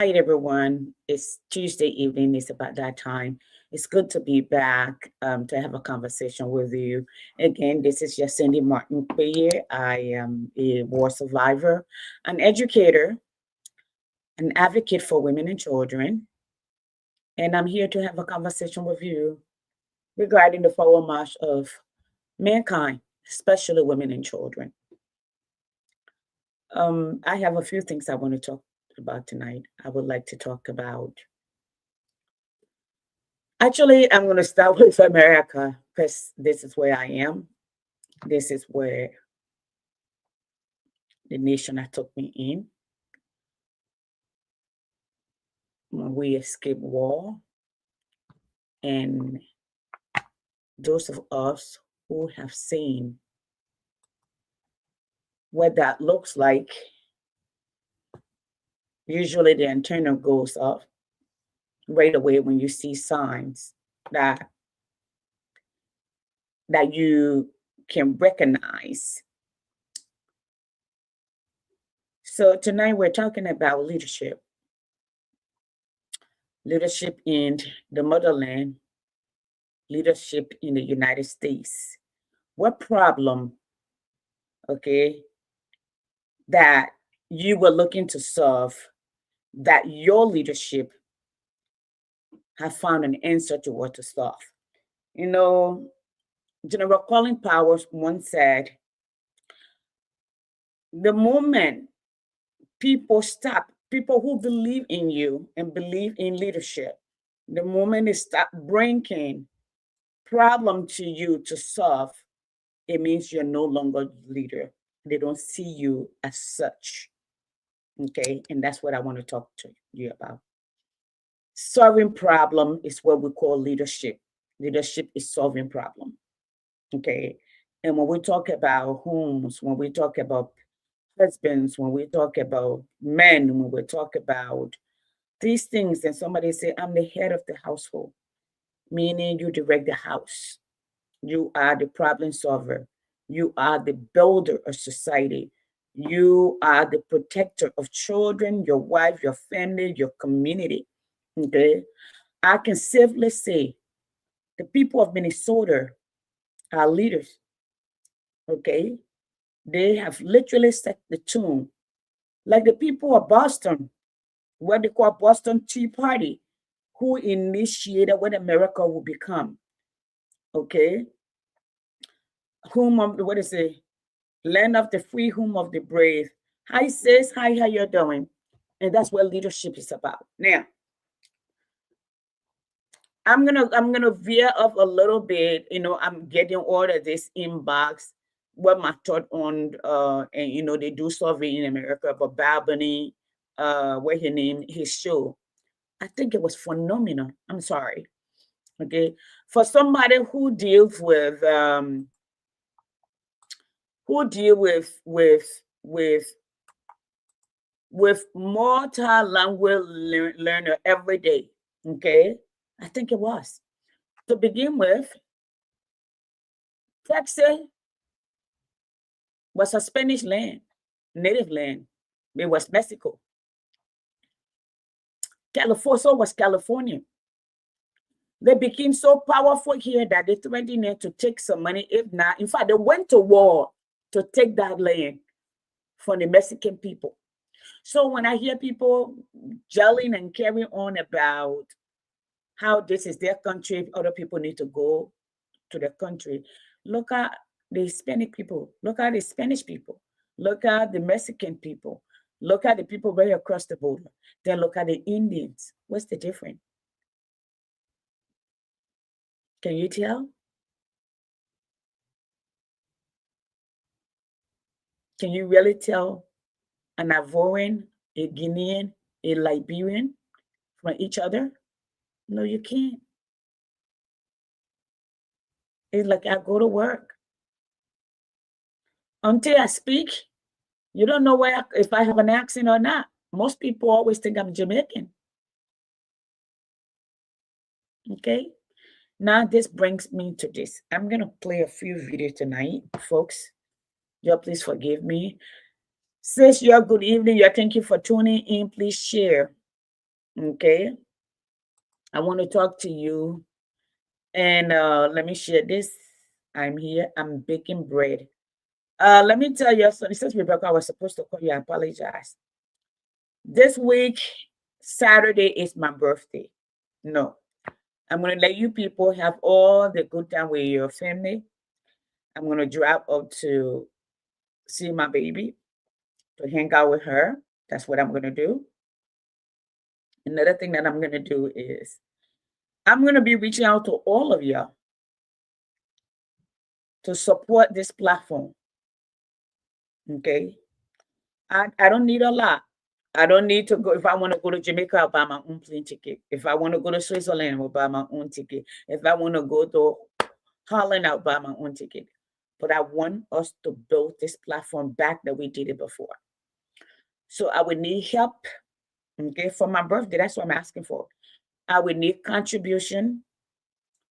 Hi everyone. It's Tuesday evening. It's about that time. It's good to be back to have a conversation with you. Again, this is Cindy Martin Paye. I am a war survivor, an educator, an advocate for women and children, and I'm here to have a conversation with you regarding the forward march of mankind, especially women and children. I have a few things I want to talk about tonight. I would like to talk about. Actually, I'm going to start with America because this is where I am. This is where the nation that took me in. When we escaped war, and those of us who have seen what that looks like, usually the antenna goes up right away when you see signs that you can recognize. So tonight we're talking about leadership. Leadership in the motherland, leadership in the United States. What problem, okay, that you were looking to solve that your leadership have found an answer to what to solve? You know, General Colin Powers once said, the moment people who believe in you and believe in leadership, the moment they stop bringing problem to you to solve, it means you're no longer leader. They don't see you as such. Okay, and that's what I want to talk to you about. Solving problem is what we call leadership. Leadership is solving problem. Okay, and when we talk about homes, when we talk about husbands, when we talk about men, when we talk about these things, and somebody say, I'm the head of the household, meaning you direct the house. You are the problem solver. You are the builder of society. You are the protector of children, your wife, your family, your community. Okay. I can safely say the people of Minnesota are leaders. Okay. They have literally set the tune. Like the people of Boston, what they call Boston Tea Party, who initiated what America will become. Okay. What is it? Land of the free, home of the brave. Hi, sis. Hi, how you doing? And that's what leadership is about. Now, I'm gonna veer off a little bit. I'm getting all of this inbox. What my thought on and they do survey in America about Balbany, what he named his show. I think it was phenomenal. I'm sorry. Okay. For somebody who deals with who deal with multi-language learner every day. Okay, I think it was. To begin with, Texas was a Spanish land, native land. It was Mexico. California was California. They became so powerful here that they threatened to take some money. If not, in fact, they went to war to take that land from the Mexican people. So when I hear people gelling and carrying on about how this is their country, other people need to go to their country, look at the Hispanic people, look at the Spanish people, look at the Mexican people, look at the people right across the border, then look at the Indians. What's the difference? Can you tell? Can you really tell an Ivorian, a Guinean, a Liberian from each other? No, you can't. It's like I go to work. Until I speak, you don't know if I have an accent or not. Most people always think I'm Jamaican. Okay. Now this brings me to this. I'm gonna play a few videos tonight, folks. Y'all please forgive me. Sis, y'all good evening. Y'all thank you for tuning in. Please share. Okay. I want to talk to you. And let me share this. I'm here. I'm baking bread. Let me tell you, so this is Rebecca. I was supposed to call you. I apologize. This week, Saturday is my birthday. No, I'm going to let you people have all the good time with your family. I'm going to drive up to see my baby, to hang out with her. That's what I'm going to do. Another thing that I'm going to do is I'm going to be reaching out to all of y'all to support this platform. Okay. I don't need a lot. I don't need to go. If I want to go to Jamaica, I'll buy my own plane ticket. If I want to go to Switzerland, I'll buy my own ticket. If I want to go to Holland, I'll buy my own ticket. But I want us to build this platform back that we did it before. So I would need help. Okay, for my birthday, that's what I'm asking for. I would need contribution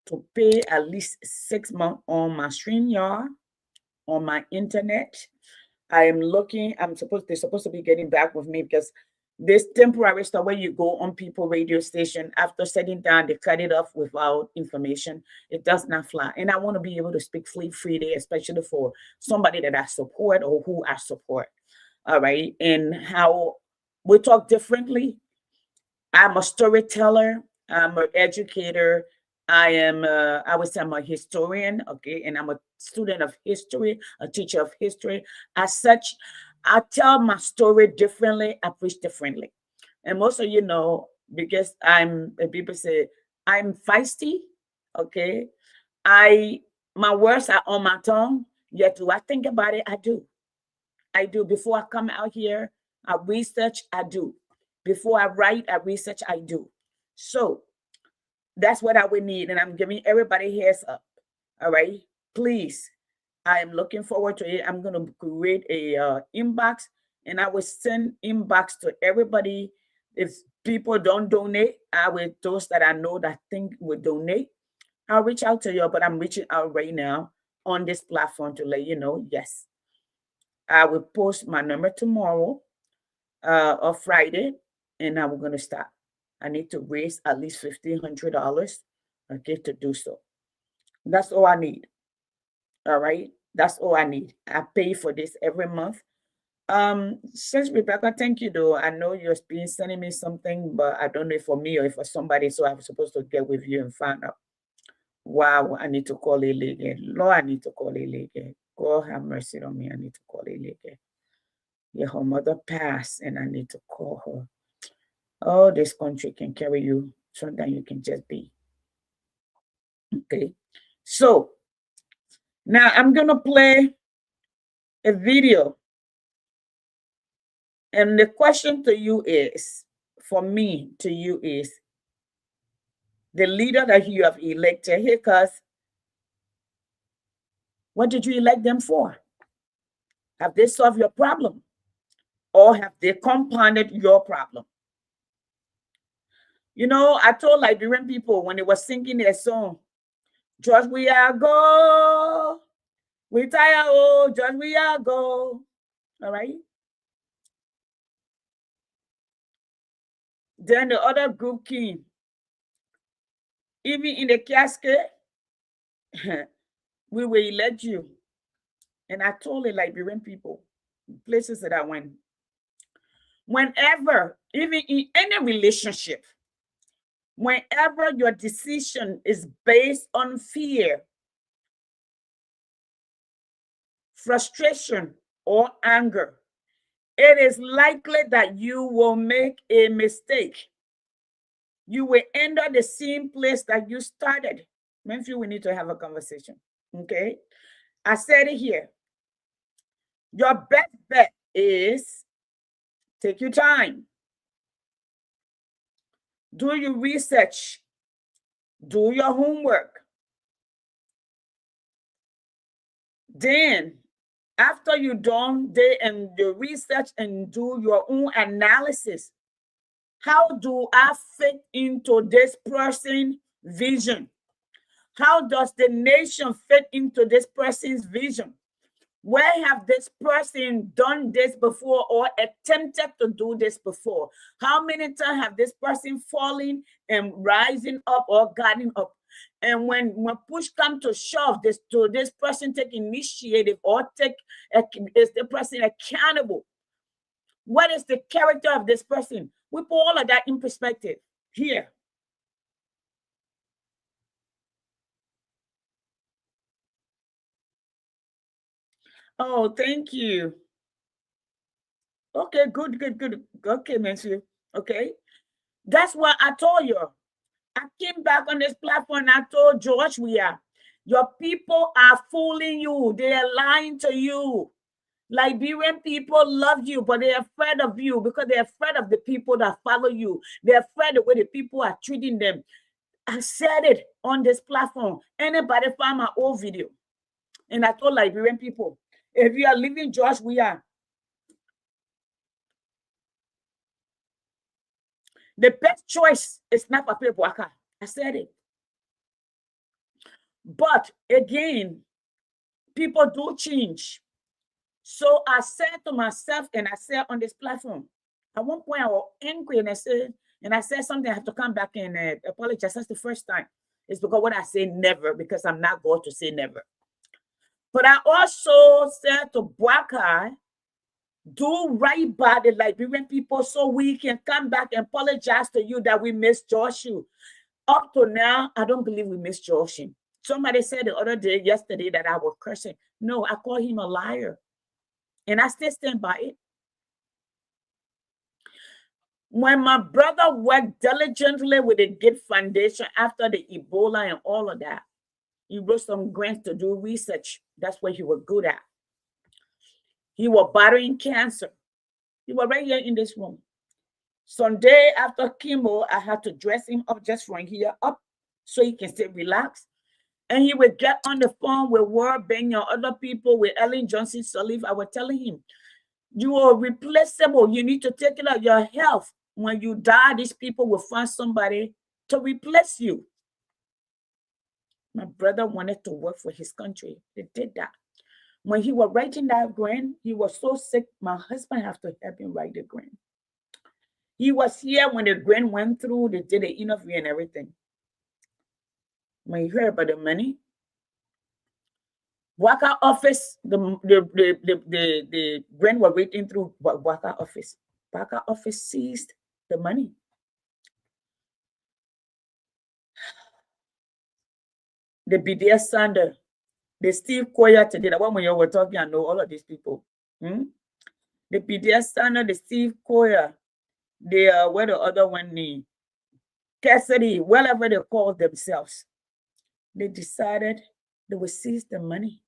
to pay at least 6 months on my StreamYard, on my internet. I am looking, they're supposed to be getting back with me because this temporary stuff where you go on people radio station, after setting down, they cut it off without information. It does not fly. And I want to be able to speak freely, especially for somebody that I support or who I support. All right. And how we talk differently. I'm a storyteller. I'm an educator. I would say I'm a historian, okay, and I'm a student of history, a teacher of history. As such, I tell my story differently, I preach differently. And most of you know, because people say, I'm feisty, okay? My words are on my tongue, yet do I think about it? I do. I do. Before I come out here, I research, I do. Before I write, I research, I do. So that's what I would need. And I'm giving everybody heads up. All right. Please. I am looking forward to it. I'm going to create a inbox and I will send inbox to everybody. If people don't donate, I will, those that I know that think will donate, I'll reach out to you. But I'm reaching out right now on this platform to let you know, yes, I will post my number tomorrow or Friday, and I'm going to start. I need to raise at least $1,500, okay, to do so. That's all I need. All right, that's all I need. I pay for this every month. Since Rebecca, thank you though. I know you're been sending me something, but I don't know if for me or if for somebody. So I'm supposed to get with you and find out. Wow, I need to call Lily again. Lord, I need to call Lily again. God have mercy on me. I need to call Lily again. Yeah, her mother passed, and I need to call her. Oh, this country can carry you. Sometimes you can just be. Okay. So now I'm going to play a video. And the question to you is, for me, to you is, the leader that you have elected here, cuz, what did you elect them for? Have they solved your problem? Or have they compounded your problem? You know, I told Liberian people when they were singing their song, just we are go, we tire, oh, just we are go. All right. Then the other group came. Even in the casket, we will elect you. And I told the Liberian people, places that I went, whenever, even in any relationship, whenever your decision is based on fear, frustration, or anger, it is likely that you will make a mistake. You will enter the same place that you started. Maybe we need to have a conversation. Okay. I said it here. Your best bet is take your time. Do your research. Do your homework. Then, after you done the research and do your own analysis, how do I fit into this person's vision? How does the nation fit into this person's vision? Where have this person done this before or attempted to do this before? How many times have this person fallen and rising up or gotten up? And when push comes to shove, this person take initiative or is the person accountable? What is the character of this person? We put all of that in perspective here. Oh, thank you. Okay, good. Okay, Matthew. Okay. That's what I told you. I came back on this platform and I told George, your people are fooling you. They are lying to you. Liberian people love you, but they're afraid of you because they're afraid of the people that follow you. They're afraid of the way the people are treating them. I said it on this platform. Anybody find my old video? And I told Liberian people, if you are leaving George, the best choice is not Pape Boaka. I said it. But again, people do change. So I said to myself, and I said on this platform, at one point I was angry and I said something. I have to come back and apologize. That's the first time. It's because when I say never, because I'm not going to say never. But I also said to Boaka, do right by the Liberian people so we can come back and apologize to you that we misjudged you. Up to now, I don't believe we misjudged him. Somebody said the other day, yesterday, that I was cursing. No, I call him a liar. And I still stand by it. When my brother worked diligently with the Gift Foundation after the Ebola and all of that, he wrote some grants to do research. That's what he was good at. He was battling cancer. He was right here in this room. Sunday after chemo, I had to dress him up just from here up so he can stay relaxed. And he would get on the phone with World Bank and other people, with Ellen Johnson Sirleaf. I was telling him, you are replaceable. You need to take care of your health. When you die, these people will find somebody to replace you. My brother wanted to work for his country. He did that. When he was writing that grant, he was so sick, my husband had to help him write the grant. He was here when the grant went through. They did the interview and everything. When you heard about the money, Boaka office, the grant was waiting through Boaka office. Boaka office seized the money. The BDS Sander, the Steve Koya today, the one when you were talking, I know all of these people. The BDS Sander, the Steve Koya, the where the other one, the Cassidy, whatever they call themselves, they decided they would seize the money.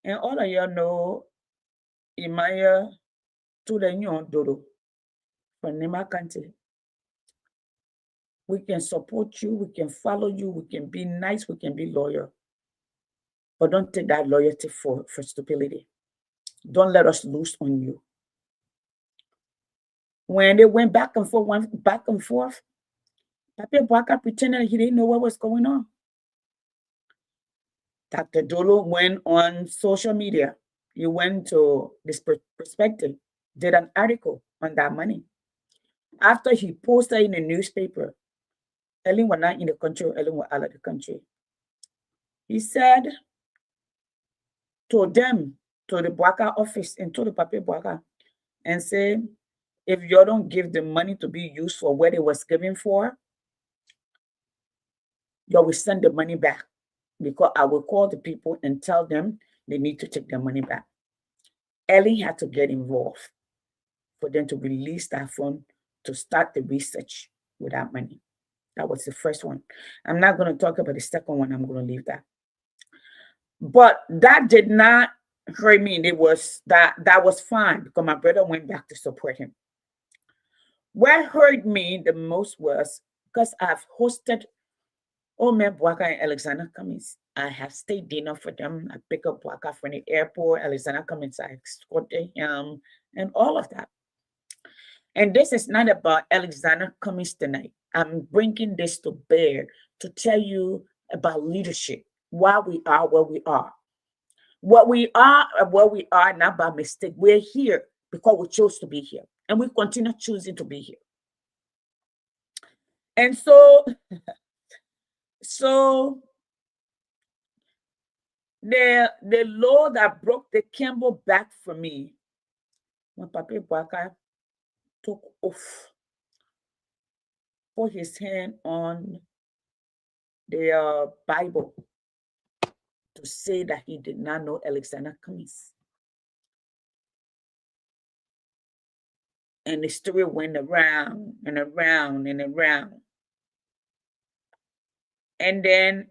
And all of y'all know Imaya Tulenyo Dodo from Nima County. We can support you, we can follow you, we can be nice, we can be loyal. But don't take that loyalty for stupidity. Don't let us lose on you. When they went back and forth, Pape Boaka pretended he didn't know what was going on. Dr. Dolo went on social media. He went to this perspective, did an article on that money. After he posted in the newspaper, Ellen was not in the country, Ellen was out of the country. He said to them, to the Boaka office and to the Pape Boaka, and say, if you don't give the money to be used for what it was given for, you will send the money back, because I will call the people and tell them they need to take their money back. Ellen had to get involved for them to release that fund to start the research with that money. That was the first one. I'm not going to talk about the second one. I'm going to leave that. But that did not hurt me. That was fine because my brother went back to support him. What hurt me the most was because I've hosted Omer Boaka and Alexander Cummings. I have stayed dinner for them. I pick up Boaka from the airport. Alexander Cummings, I escorted him, and all of that. And this is not about Alexander Cummings tonight. I'm bringing this to bear to tell you about leadership, why we are where we are. What we are not by mistake. We're here because we chose to be here, and we continue choosing to be here. And so, so the Lord that broke the Campbell back for me when Papa Boaka took off, put his hand on the Bible to say that he did not know Alexander Cummings. And the story went around and around and around. And then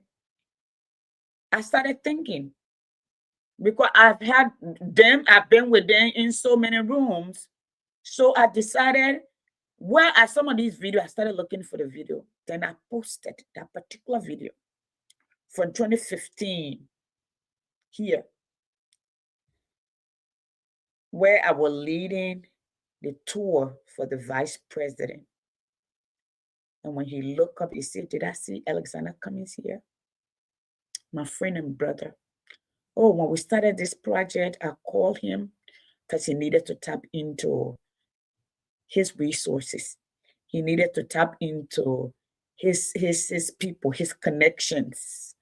I started thinking, because I've been with them in so many rooms. So I decided, where are some of these videos? I started looking for the video. Then I posted that particular video from 2015 here, where I was leading the tour for the vice president. And when he looked up, he said, "Did I see Alexander Cummings here? My friend and brother." Oh, when we started this project, I called him because he needed to tap into his resources. He needed to tap into his people, his connections.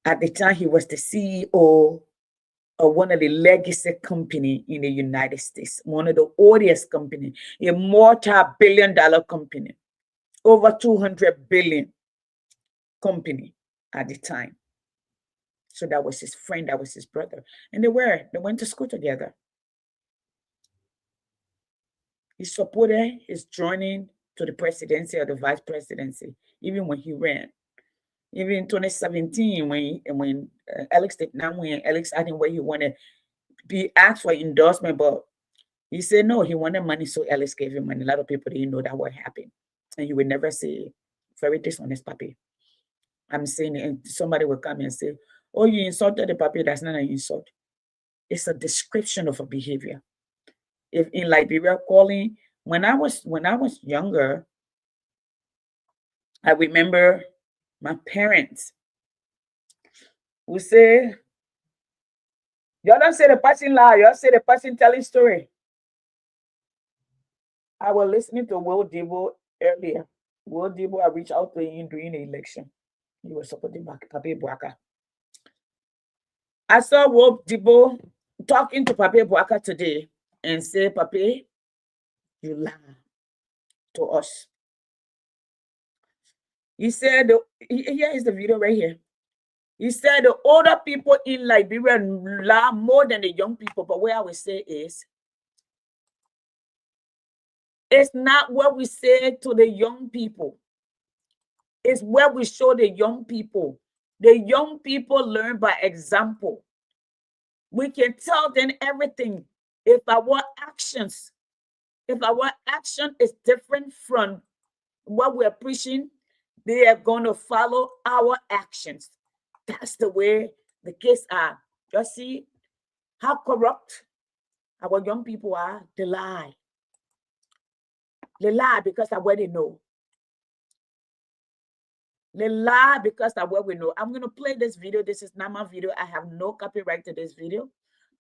At the time, he was the CEO of one of the legacy company in the United States, one of the oldest company, a multi-billion-dollar company, over 200 billion company at the time. So that was his friend, that was his brother. And they went to school together. He supported his joining to the presidency or the vice presidency, even when he ran. Even in 2017, when Alex did not win, Alex asked him where he wanted to be asked for endorsement, but he said no, he wanted money, so Alex gave him money. A lot of people didn't know that what happened. And he would never say, very dishonest papi. I'm saying it, and somebody will come and say, "Oh, you insulted the papi." That's not an insult. It's a description of a behavior. If in Liberia, calling, when I was younger, I remember my parents would say, "You don't say the person lie, you say the person telling story." I was listening to Will Debo earlier. Will Debo, I reached out to him during the election. He was supporting Papa Boaka. I saw Will Debo talking to Papa Boaka today and say, "Papa, you lie to us." He said, here is the video right here. He said the older people in Liberia lie more than the young people. But what I would say is, it's not what we say to the young people. It's where we show the young people. The young people learn by example. We can tell them everything. If our action is different from what we're preaching, they are going to follow our actions. That's the way the kids are. Just see how corrupt our young people are. They lie. They lie because of what they know. They lie because of what we know. I'm going to play this video. This is not my video. I have no copyright to this video.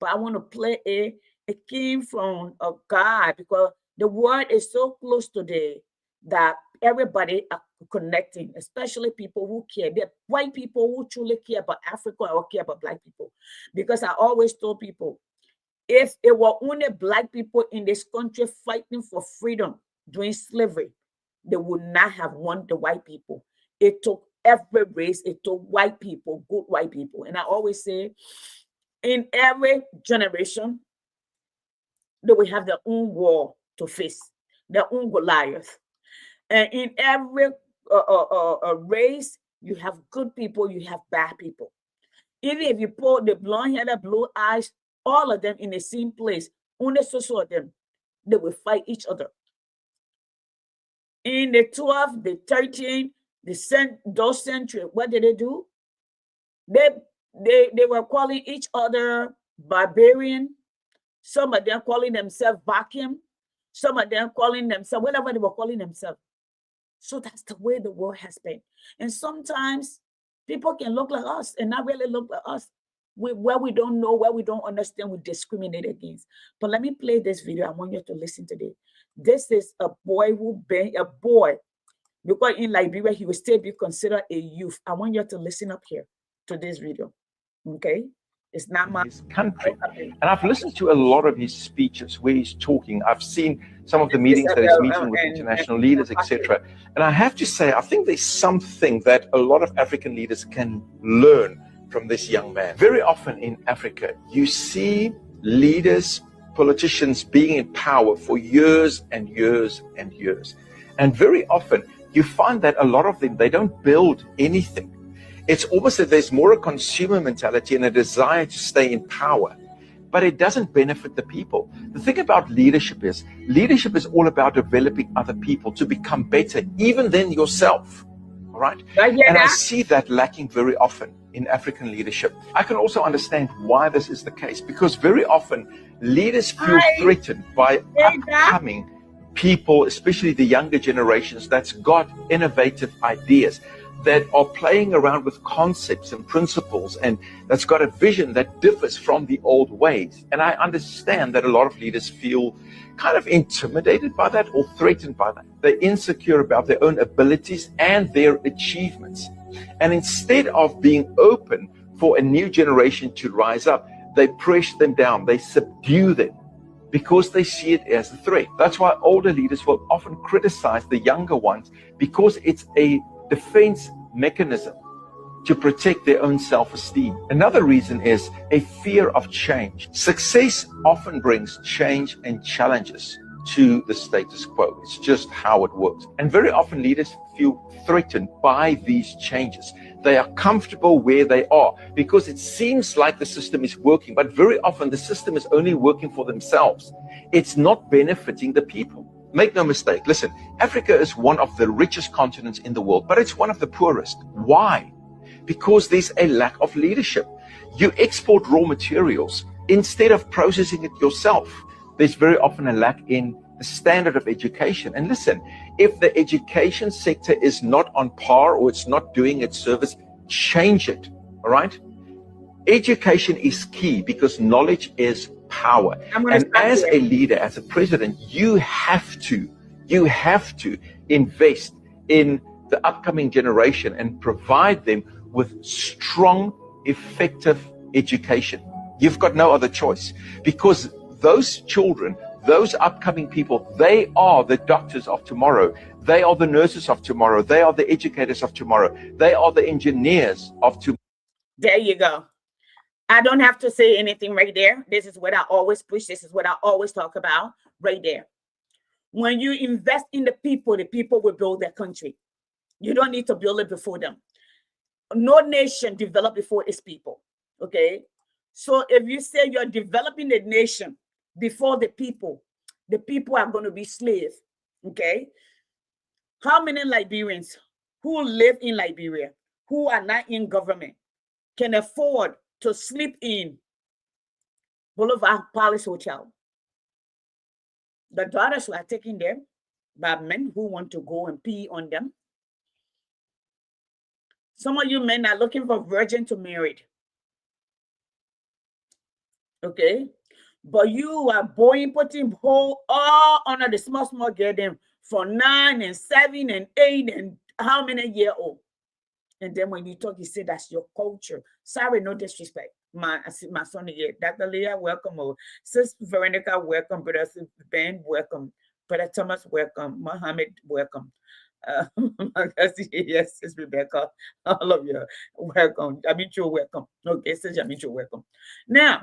But I want to play it. It came from a God, because the word is so close today that everybody are connecting, especially people who care. They're white people who truly care about Africa or care about Black people. Because I always told people, if it were only Black people in this country fighting for freedom during slavery, they would not have won the white people. It took every race, it took white people, good white people. And I always say, in every generation, they will have their own war to face, their own Goliath. And in every race, you have good people, you have bad people. Even if you put the blonde-headed, blue eyes, all of them in the same place, only so of them, they will fight each other. In the 12th, the 13th, those century, what did they do? They were calling each other barbarian. Some of them calling themselves vacuum. Some of them calling themselves whatever they were calling themselves. So that's the way the world has been. And sometimes people can look like us and not really look like us. where we don't know, where we don't understand, we discriminate against. But let me play this video. I want you to listen to this. This is a boy who been a boy, because in Liberia he will still be considered a youth. I want you to listen up here to this video. Okay, it's not my his country. And I've listened to a lot of his speeches where he's talking. I've seen some of the meetings that he's meeting with international leaders, etc. And I have to say, I think there's something that a lot of African leaders can learn from this young man. Very often in Africa, you see leaders, politicians being in power for years and years and years. And very often you find that a lot of them, they don't build anything. It's almost that there's more a consumer mentality and a desire to stay in power, but it doesn't benefit the people. The thing about leadership is all about developing other people to become better, even than yourself. All right? And I see that lacking very often in African leadership. I can also understand why this is the case, because very often leaders feel threatened by upcoming people, especially the younger generations, that's got innovative ideas, that are playing around with concepts and principles, and that's got a vision that differs from the old ways. And I understand that a lot of leaders feel kind of intimidated by that or threatened by that. They're insecure about their own abilities and their achievements. And instead of being open for a new generation to rise up, they press them down, they subdue them, because they see it as a threat. That's why older leaders will often criticize the younger ones, because it's a defense mechanism to protect their own self-esteem. Another reason is a fear of change. Success often brings change and challenges to the status quo. It's just how it works. And very often leaders feel threatened by these changes. They are comfortable where they are because it seems like the system is working, but very often the system is only working for themselves. It's not benefiting the people. Make no mistake, listen, Africa is one of the richest continents in the world, but it's one of the poorest. Why? Because there's a lack of leadership. You export raw materials instead of processing it yourself. There's very often a lack in the standard of education. And listen, if the education sector is not on par or it's not doing its service, change it, all right? Education is key because knowledge is power. And as a leader, as a president, you have to invest in the upcoming generation and provide them with strong, effective education. You've got no other choice, because those children, those upcoming people, they are the doctors of tomorrow. They are the nurses of tomorrow. They are the educators of tomorrow. They are the engineers of tomorrow. There you go. I don't have to say anything right there. This is what I always push. This is what I always talk about right there. When you invest in the people will build their country. You don't need to build it before them. No nation developed before its people. Okay. So if you say you're developing a nation before the people are going to be slaves. Okay. How many Liberians who live in Liberia, who are not in government, can afford to sleep in Boulevard Palace Hotel? The daughters are taken there by men who want to go and pee on them. Some of you men are looking for virgin to marry. Okay. But you are putting whole all under the small girl them for 9 and 7 and 8 and how many year old. And then when you talk, you say that's your culture. Sorry, no disrespect. My son here, Dr. Leah, welcome. Sis Veronica, welcome. Brother Ben, welcome. Brother Thomas, welcome. Mohammed, welcome. Yes, Sis Rebecca, all of you, welcome. Amicho, welcome. Okay, Sis Amicho, welcome. Now,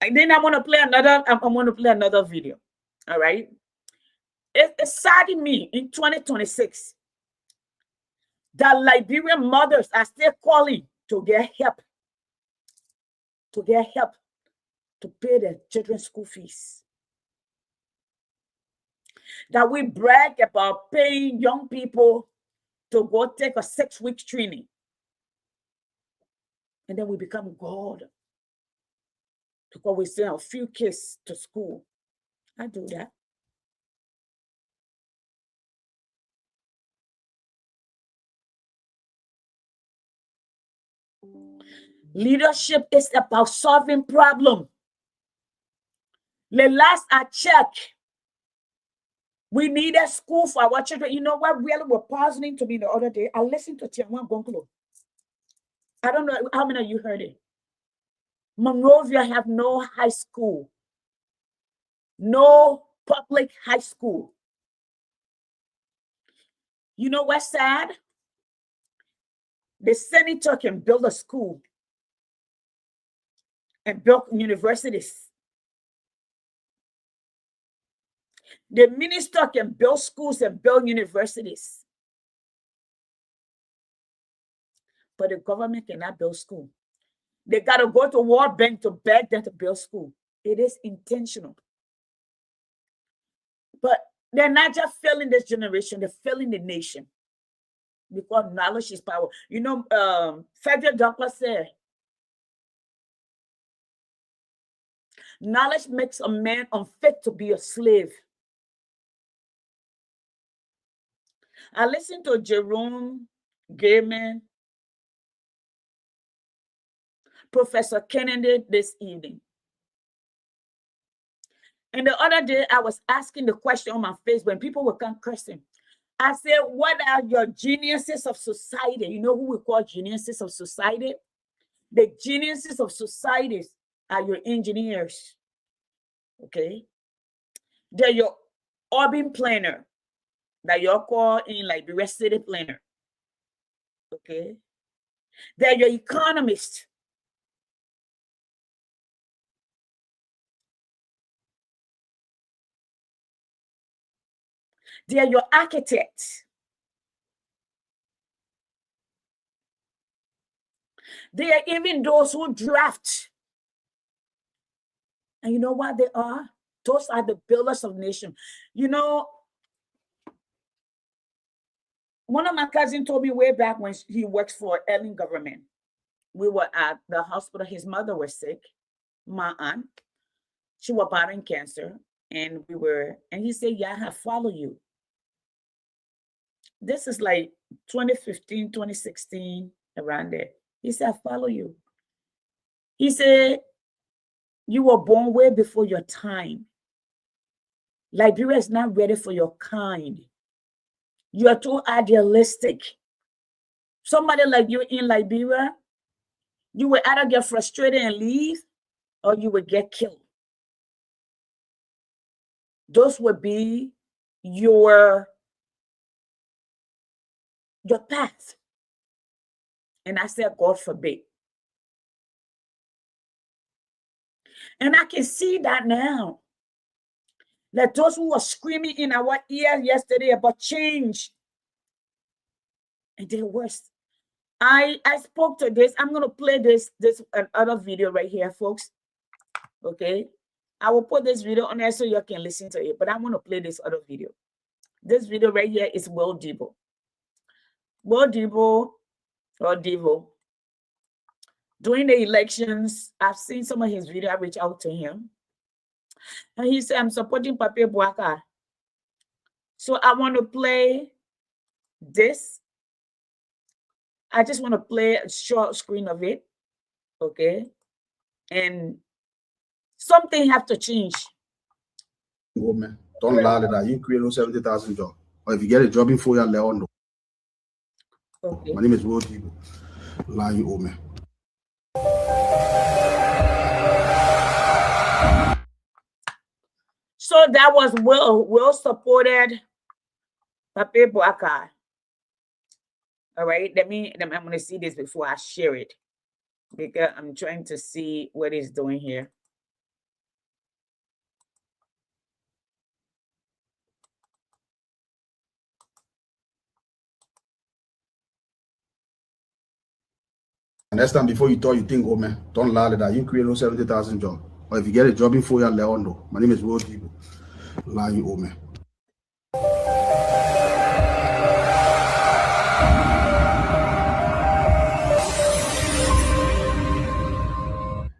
and then I want to play another video. All right. It's saddening me in 2026 that Liberian mothers are still calling to get help to pay their children's school fees. That we brag about paying young people to go take a 6-week training. And then we become God. Because we send a few kids to school. I do that. Leadership is about solving problems. The last I checked, we need a school for our children. You know what really was puzzling to me the other day? I listened to Tianwan Gonglo. I don't know how many of you heard it. Monrovia have no high school, no public high school. You know what's sad? The senator can build a school and build universities. The minister can build schools and build universities. But the government cannot build school. They got to go to World Bank to beg them to build school. It is intentional. But they're not just failing this generation, they're failing the nation. Because knowledge is power. You know, Frederick Douglass said, knowledge makes a man unfit to be a slave. I listened to Jerome Gayman, Professor Kennedy this evening. And the other day, I was asking the question on my face when people would come cursing. I said, what are your geniuses of society? You know who we call geniuses of society? The geniuses of societies are your engineers. Okay? They're your urban planner that you call in Liberia city planner. Okay? They're your economists. They are your architects. They are even those who draft. And you know what they are? Those are the builders of nations. You know, one of my cousins told me way back when he works for Ellen government. We were at the hospital. His mother was sick, my aunt. She was battling cancer. And he said, yeah, I follow you. This is like 2015, 2016, around there. He said, I follow you. He said, you were born way before your time. Liberia is not ready for your kind. You are too idealistic. Somebody like you in Liberia, you will either get frustrated and leave, or you will get killed. Those would be your path. And I said, God forbid. And I can see that now. That those who were screaming in our ear yesterday about change, and they're worse. I spoke to this. I'm going to play this another video right here, folks. Okay. I will put this video on there so you can listen to it. But I'm going to play this other video. This video right here is Will Debo. Will Debo, or Devo, during the elections, I've seen some of his video. I reached out to him. And he said, I'm supporting Pape Bouaka. So I want to play this. I just want to play a short screen of it. Okay. And something have to change. Oh, man. Don't lie that you create 70,000 jobs. Or if you get a job in 4 years, let on. Okay. My name is Will Debo. Lie you owe me. So that was Will supported Pape Bouaka. All right, I'm going to see this before I share it, because I'm trying to see what he's doing here. And next time before you talk, you think, oh man, don't lie that you create 70,000 jobs. Or if you get a job in 4 years, let on. My name is Will Debo. Lie you owe me.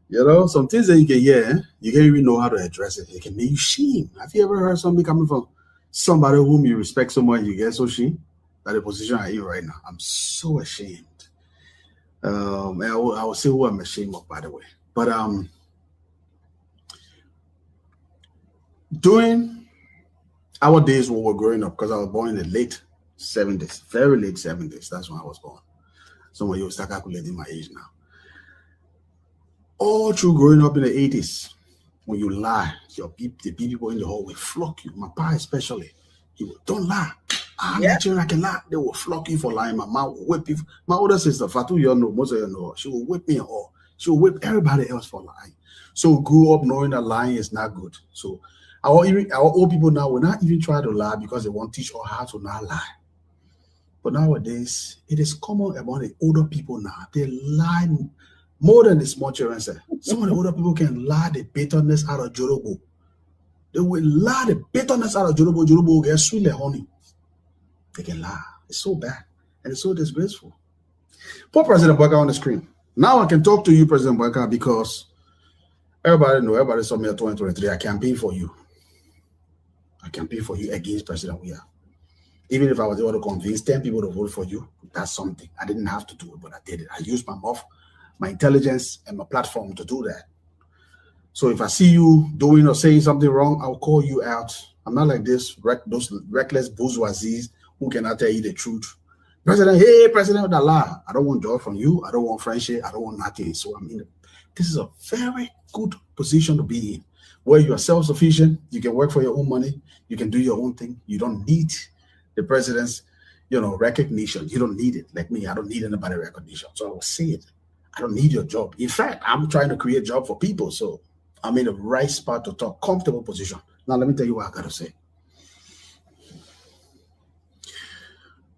You know, some things that you can hear, you can't even know how to address it. It can make you shame. Have you ever heard something coming from somebody whom you respect so much, you get so shame? That the position I am right now, I'm so ashamed. I will say who I'm ashamed of, by the way. But during our days when we were growing up, because I was born in the late 70s, very late 70s, that's when I was born. Some of you will start calculating my age now. All through growing up in the 80s, when you lie, the people in the hall will flock you. My pa especially, he will, don't lie. I'm Nigerian, I can lie. They will flock you for lying. My mom will whip you. My older sister, Fatu, you know, most of you know, she will whip me or she will whip everybody else for lying. So we grew up knowing that lying is not good. So our old people now will not even try to lie because they want to teach us how to not lie. But nowadays, it is common among the older people now. They lie more than the small children say. Some of the older people can lie the bitterness out of Jorobo. They will lie the bitterness out of Jorobo. Jorobo will get sweet like honey. They can lie. It's so bad. And it's so disgraceful. Put President Boyka on the screen. Now I can talk to you, President Boyka, because everybody saw me at 2023. I campaign for you. I campaign for you against President Weah. Even if I was able to convince 10 people to vote for you, that's something. I didn't have to do it, but I did it. I used my mouth, my intelligence, and my platform to do that. So if I see you doing or saying something wrong, I'll call you out. I'm not like those reckless bourgeoisies who cannot tell you the truth. President, hey, President, that lie. I don't want job from you. I don't want friendship. I don't want nothing. So this is a very good position to be in, where you are self-sufficient. You can work for your own money. You can do your own thing. You don't need the president's, recognition. You don't need it. Like me, I don't need anybody's recognition. So I will say it. I don't need your job. In fact, I'm trying to create a job for people. So I'm in the right spot to talk, comfortable position. Now, let me tell you what I got to say.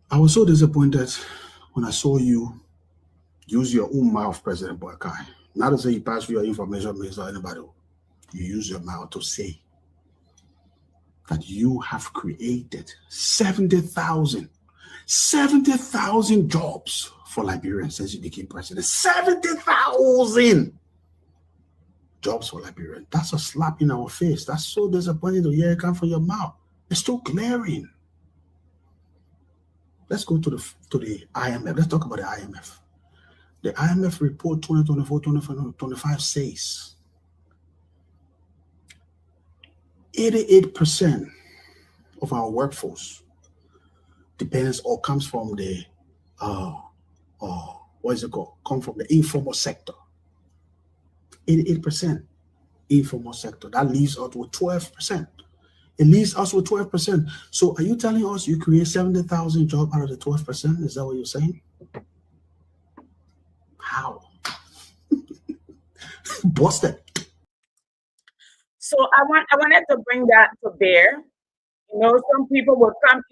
I was so disappointed when I saw you use your own mouth, President Boyka. Not to say you pass your information, Minister, anybody. You use your mouth to say that you have created 70,000 jobs for Liberians since you became president. 70,000 jobs for Liberians. That's a slap in our face. That's so disappointing to hear it come from your mouth. It's so glaring. Let's go to the IMF. Let's talk about the IMF. The IMF report 2024-2025 says 88% of our workforce depends or comes from the come from the informal sector. 88% informal sector. That leaves us with 12%. It leaves us with 12%. So are you telling us you create 70,000 jobs out of the 12%? Is that what you're saying? How? Busted. So I wanted to bring that to bear. Some people will come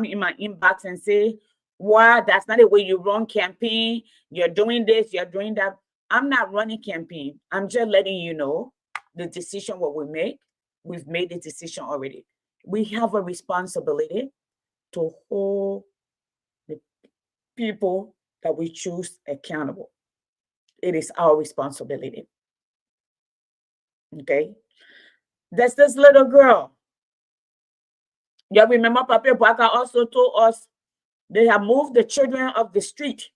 in my inbox and say, "Wow, that's not the way you run campaign. You're doing this, you're doing that." I'm not running campaign. I'm just letting you know the decision what we make. We've made the decision already. We have a responsibility to hold the people that we choose accountable. It is our responsibility. Okay? There's this little girl. You remember Papa Boyka also told us they have moved the children off the street.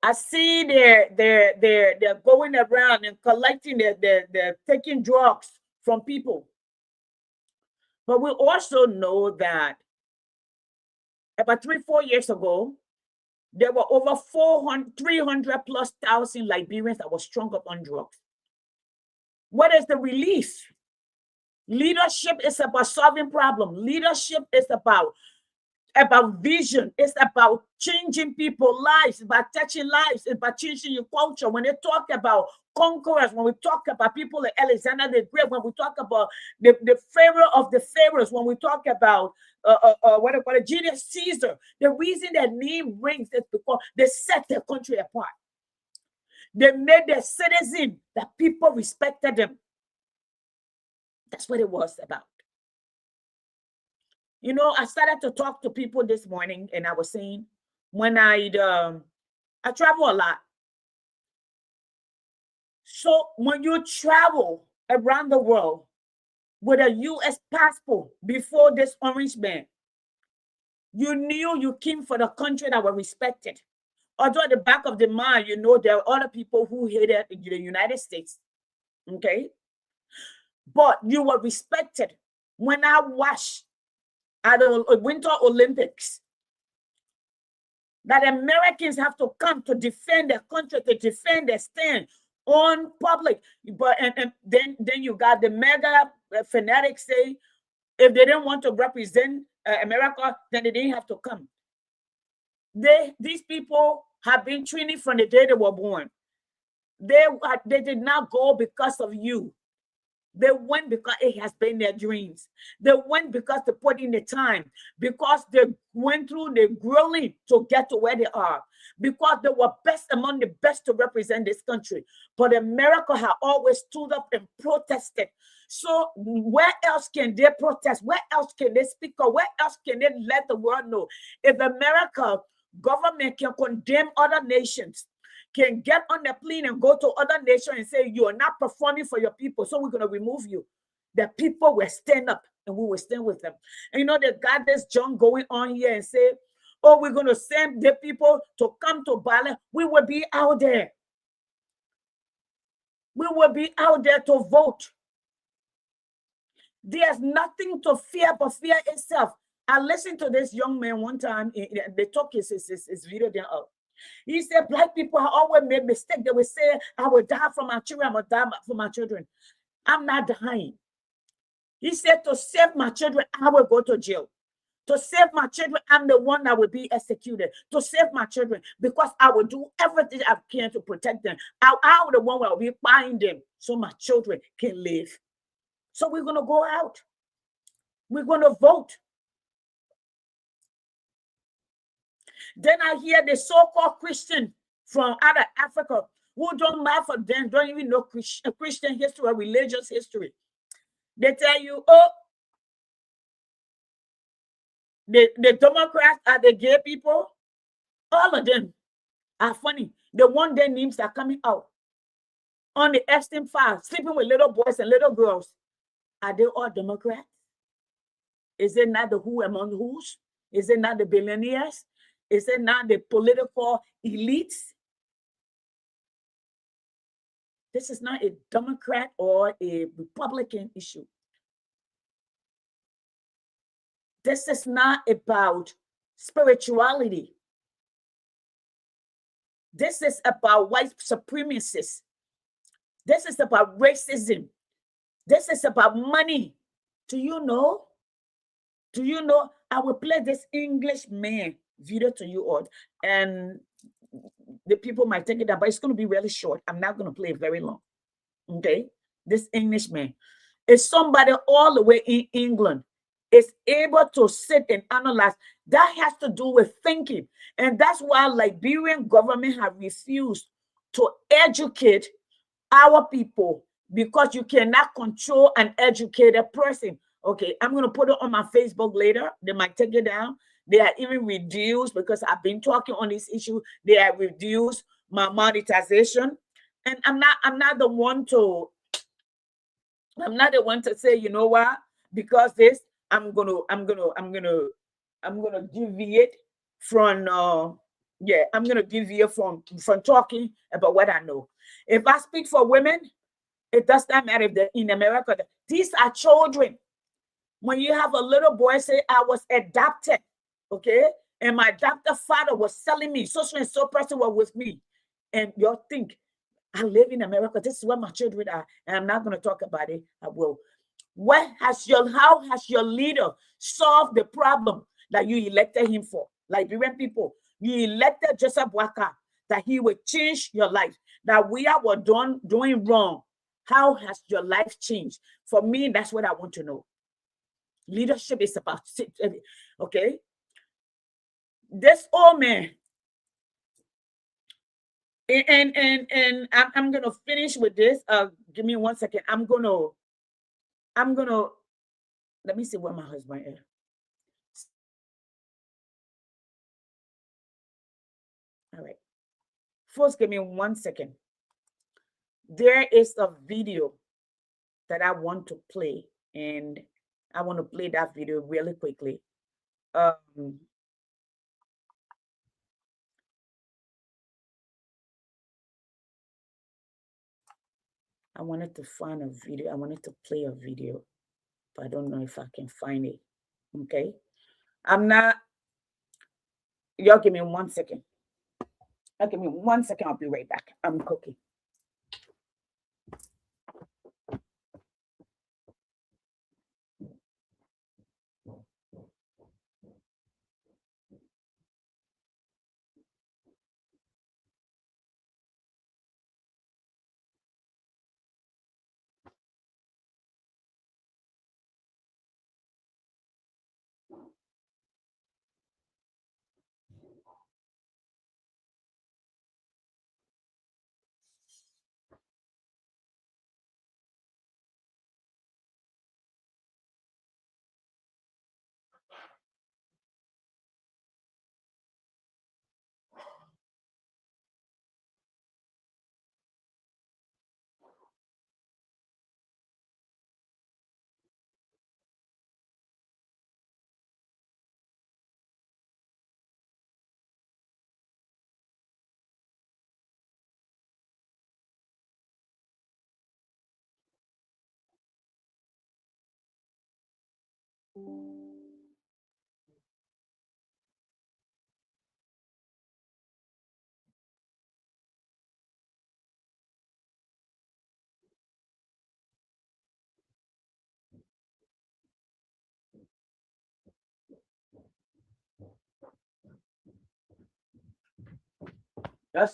I see they're going around and collecting, they're taking drugs from people. But we also know that about 3-4 years ago, there were over 300,000+ Liberians that were strung up on drugs. What is the release? Leadership is about solving problems. Leadership is about vision. It's about changing people's lives. It's about touching lives. It's about changing your culture. When they talk about conquerors, when we talk about people like Alexander the Great, when we talk about the Pharaoh of the Pharaohs, when we talk about Julius Caesar, the reason their name rings is because they set their country apart. They made their citizens that people respected them. That's what it was about. I started to talk to people this morning, and I was saying, when I travel a lot. So when you travel around the world with a U.S. passport before this orange man, You knew you came for the country that were respected. Although at the back of the mind, you know there are other people who hated the United States. Okay? But you were respected. When I watched at the Winter Olympics, that Americans have to come to defend their country, to defend their stand on public. But and then you got the mega fanatics say if they didn't want to represent America, then they didn't have to come. These people have been training from the day they were born. They did not go because of you. They went because it has been their dreams. They went because they put in the time, because they went through the grueling to get to where they are, because they were best among the best to represent this country. But America has always stood up and protested. So where else can they protest? Where else can they speak up? Where else can they let the world know? If America government can condemn other nations, can get on the plane and go to other nations and say, you are not performing for your people, so we're going to remove you. The people will stand up and we will stand with them. And you know, they got this junk going on here and say, oh, we're going to send the people to come to Bali. We will be out there. We will be out there to vote. There's nothing to fear but fear itself. I listened to this young man one time. They took his video there up. He said, Black people have always made mistakes. They will say, I will die for my children. I will die for my children. I'm not dying. He said, to save my children, I will go to jail. To save my children, I'm the one that will be executed. To save my children, because I will do everything I can to protect them. I'm the one that will be buying them so my children can live. So we're going to go out. We're going to vote. Then I hear the so-called Christian from out of Africa who don't matter for them, don't even know Christian history or religious history. They tell you, oh, the Democrats are the gay people. All of them are funny. The one their names are coming out on the Epstein file, sleeping with little boys and little girls. Are they all Democrats? Is it not the who among who's? Is it not the billionaires? Is it not the political elites? This is not a Democrat or a Republican issue. This is not about spirituality. This is about white supremacists. This is about racism. This is about money. Do you know? Do you know? I will play this English man video to you all, and the people might take it up, but it's going to be really short. I'm not going to play it very long. Okay? This Englishman is somebody all the way in England is able to sit and analyze. That has to do with thinking. And that's why Liberian government have refused to educate our people, because you cannot control an educated person. Okay, I'm going to put it on my Facebook later. They might take it down. They are even reduced, because I've been talking on this issue. They have reduced my monetization. And I'm not the one to say, you know what, because this, I'm gonna deviate from I'm gonna deviate from talking about what I know. If I speak for women, it does not matter if they're in America. These are children. When you have a little boy say, I was adopted, okay, and my adopted father was selling me, so and so person was with me, and you think, I live in America, this is where my children are, and I'm not going to talk about it. I will. How has your leader solved the problem that you elected him for? Liberian people, you elected Joseph Boakai that he would change your life, that we are doing wrong. How has your life changed? For me, that's what I want to know. Leadership is about, okay? This old man, and I'm gonna finish with this. Give me 1 second. I'm gonna let me see where my husband is. All right, folks, give me 1 second. There is a video that I want to play, and I want to play that video really quickly. I wanted to find a video. I wanted to play a video, but I don't know if I can find it. Okay. I'm not. Y'all give me 1 second. Give me 1 second. I'll be right back. I'm cooking.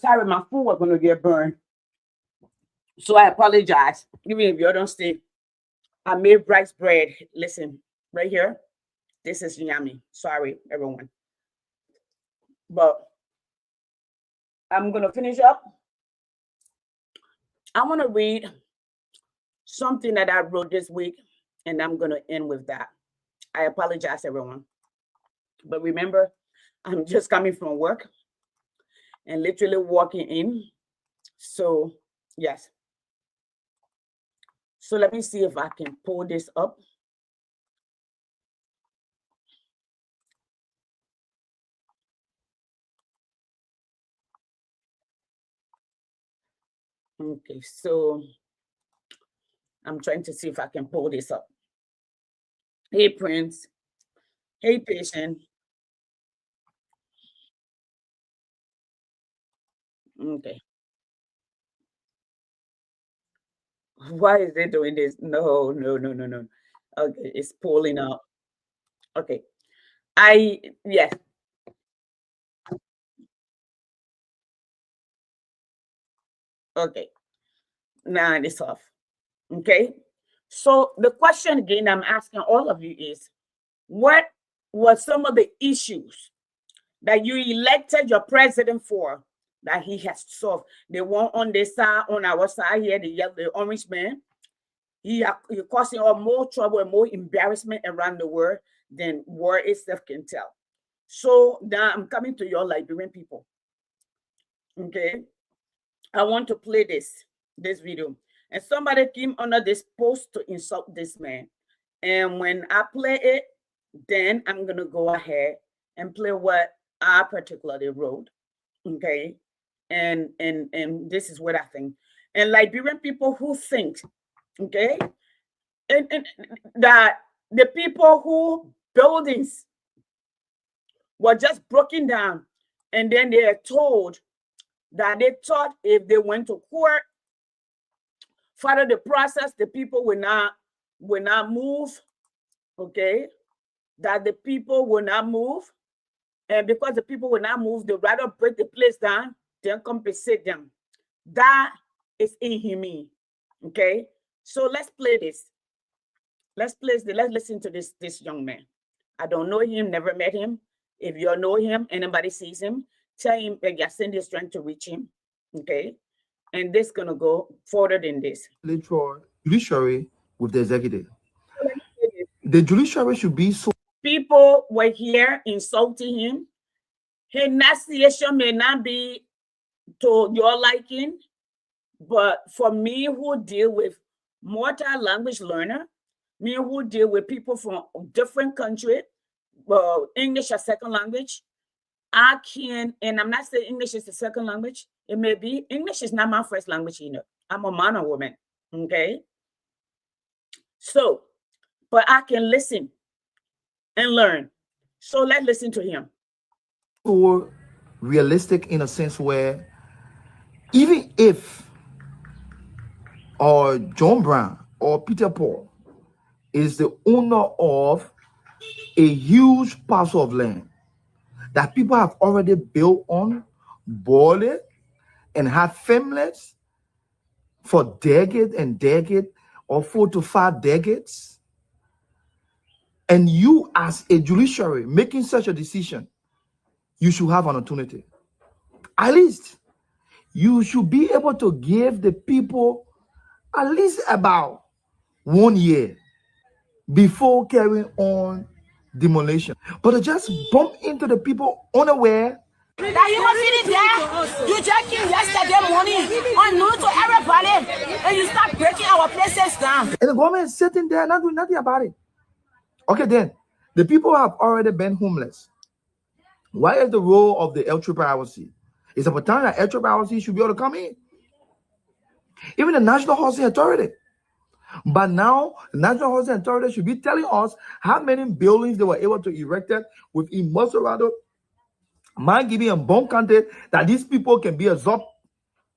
Sorry, my food was going to get burned. So I apologize. Even if you don't stay, I made rice bread. Listen, right here. This is yummy. Sorry, everyone. But I'm going to finish up. I want to read something that I wrote this week, and I'm going to end with that. I apologize, everyone. But remember, I'm just coming from work and literally walking in. So, yes. So let me see if I can pull this up. Okay, so I'm trying to see if I can pull this up. Hey, Prince. Hey, Patient. Okay. Why is it doing this? No. Okay, it's pulling up. Okay. Yes. Okay. Now it's off. Okay. So the question again I'm asking all of you is, what were some of the issues that you elected your president for that he has solved? The one on this side, on our side here, the orange man, he causing all more trouble and more embarrassment around the world than war itself can tell. So now I'm coming to your Liberian people. Okay. I want to play this video. And somebody came under this post to insult this man. And when I play it, then I'm going to go ahead and play what I particularly wrote. Okay. And this is what I think. And Liberian people who think, okay, and that the people who buildings were just broken down, and then they are told that they thought if they went to court, follow the process, the people will not move. Okay, that the people will not move, and because the people will not move, they rather break the place down than compensate them. That is inhumane. Okay, so let's play this. Let's listen to this young man. I don't know him, never met him. If you know him, anybody sees him, tell him that Yasin is trying to reach him. Okay, and this is gonna go further than this. Judiciary with the executive. The judiciary should be so. People were here insulting him. His enunciation may not be to your liking, but for me who deal with multi-language learner, me who deal with people from different countries, English as second language, I can, and I'm not saying English is the second language. It may be English is not my first language either. I'm a man or woman. Okay. So, but I can listen and learn. So let's listen to him. So realistic in a sense where even if John Brown or Peter Paul is the owner of a huge parcel of land that people have already built on, bought it, and have families for decades and decades, or 4 to 5 decades, and you as a judiciary making such a decision, you should have an opportunity. At least you should be able to give the people at least about 1 year before carrying on demolition. But to just bump into the people unaware. That you must see it there. You just came yesterday morning unknown to everybody, and you start breaking our places down. And the government is sitting there not doing nothing about it. Okay, then the people have already been homeless. What is the role of the LRRC? It's about time that LRRC should be able to come in. Even the National Housing Authority. But now, the National Housing Authority should be telling us how many buildings they were able to erect within Montserrado, Mangibi, and Bon County that these people can be absorbed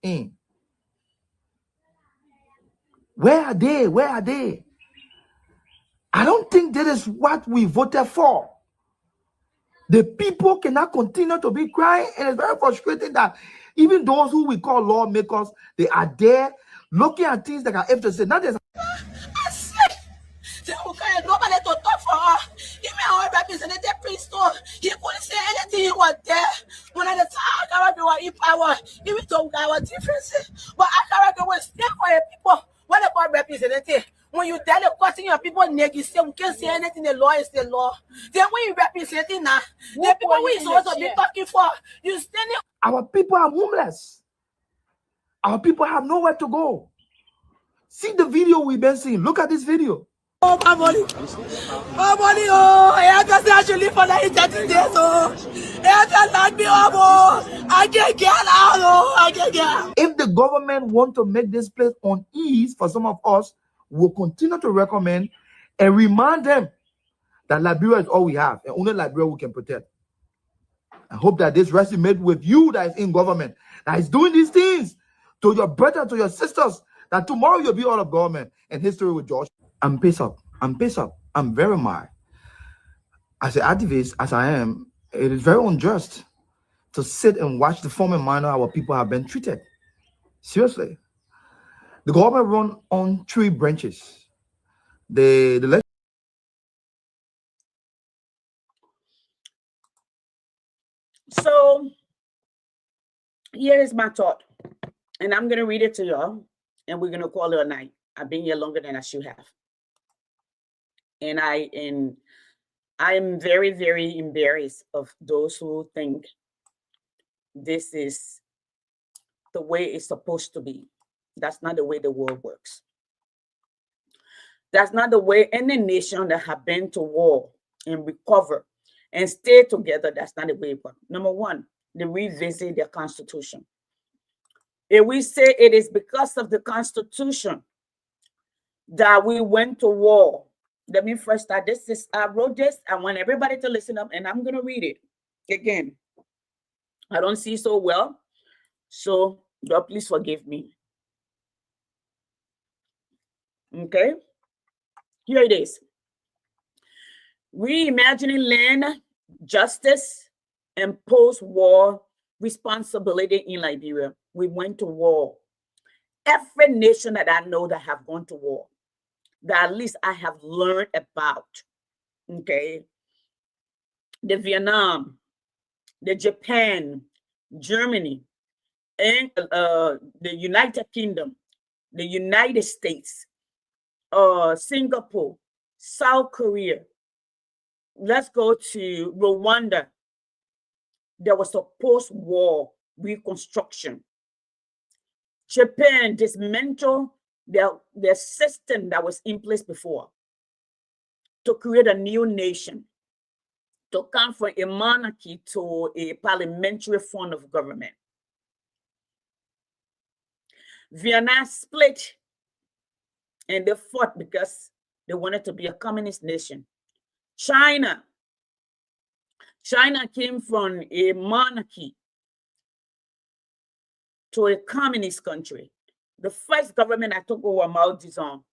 in. Where are they? Where are they? I don't think that is what we voted for. The people cannot continue to be crying, and it's very frustrating that even those who we call lawmakers, they are there looking at things that are able to say, not just nobody to talk for her. Even our representative priest, he couldn't say anything. He was there. When at the time, we were in power, even though we were different. But I was stand for the people. What about representative? When you tell the question your people negotiate, we can't say anything. The law is the law. Then when you representing now, the people we supposed to be talking for, you standing. Our people are homeless. Our people have nowhere to go. See the video we've been seeing. Look at this video. Oh, my money. My money, oh. I just actually for like 30 days, oh. I just like me, oh. I can't get out, oh. I can't get out. If the government want to make this place unease for some of us, we'll continue to recommend and remind them that Liberia is all we have, and only Liberia we can protect. I hope that this resonate with you that is in government, that is doing these things to your brother, to your sisters, that tomorrow you'll be out of government and history with George. I'm pissed up. I'm pissed up. I'm very mad. As an activist, as I am, it is very unjust to sit and watch the form and manner our people have been treated. Seriously. The government run on 3 branches. So here is my thought, and I'm going to read it to y'all, and we're going to call it a night. I've been here longer than I should have. And I am very, very embarrassed of those who think this is the way it's supposed to be. That's not the way the world works. That's not the way any nation that have been to war and recover and stay together, that's not the way it works. Number one, they revisit their constitution. If we say it is because of the constitution that we went to war, let me first start. I wrote this. I want everybody to listen up, and I'm going to read it again. I don't see so well, so God, please forgive me. Okay, here it is. Reimagining land, justice, and post-war responsibility in Liberia. We went to war. Every nation that I know that have gone to war, that at least I have learned about, okay? The Vietnam, the Japan, Germany, and the United Kingdom, the United States, Singapore, South Korea. Let's go to Rwanda. There was a post-war reconstruction. Japan dismantled their system that was in place before to create a new nation, to come from a monarchy to a parliamentary form of government. Vietnam split and they fought because they wanted to be a communist nation. China came from a monarchy to a communist country. The first government that took over Mao Zedong.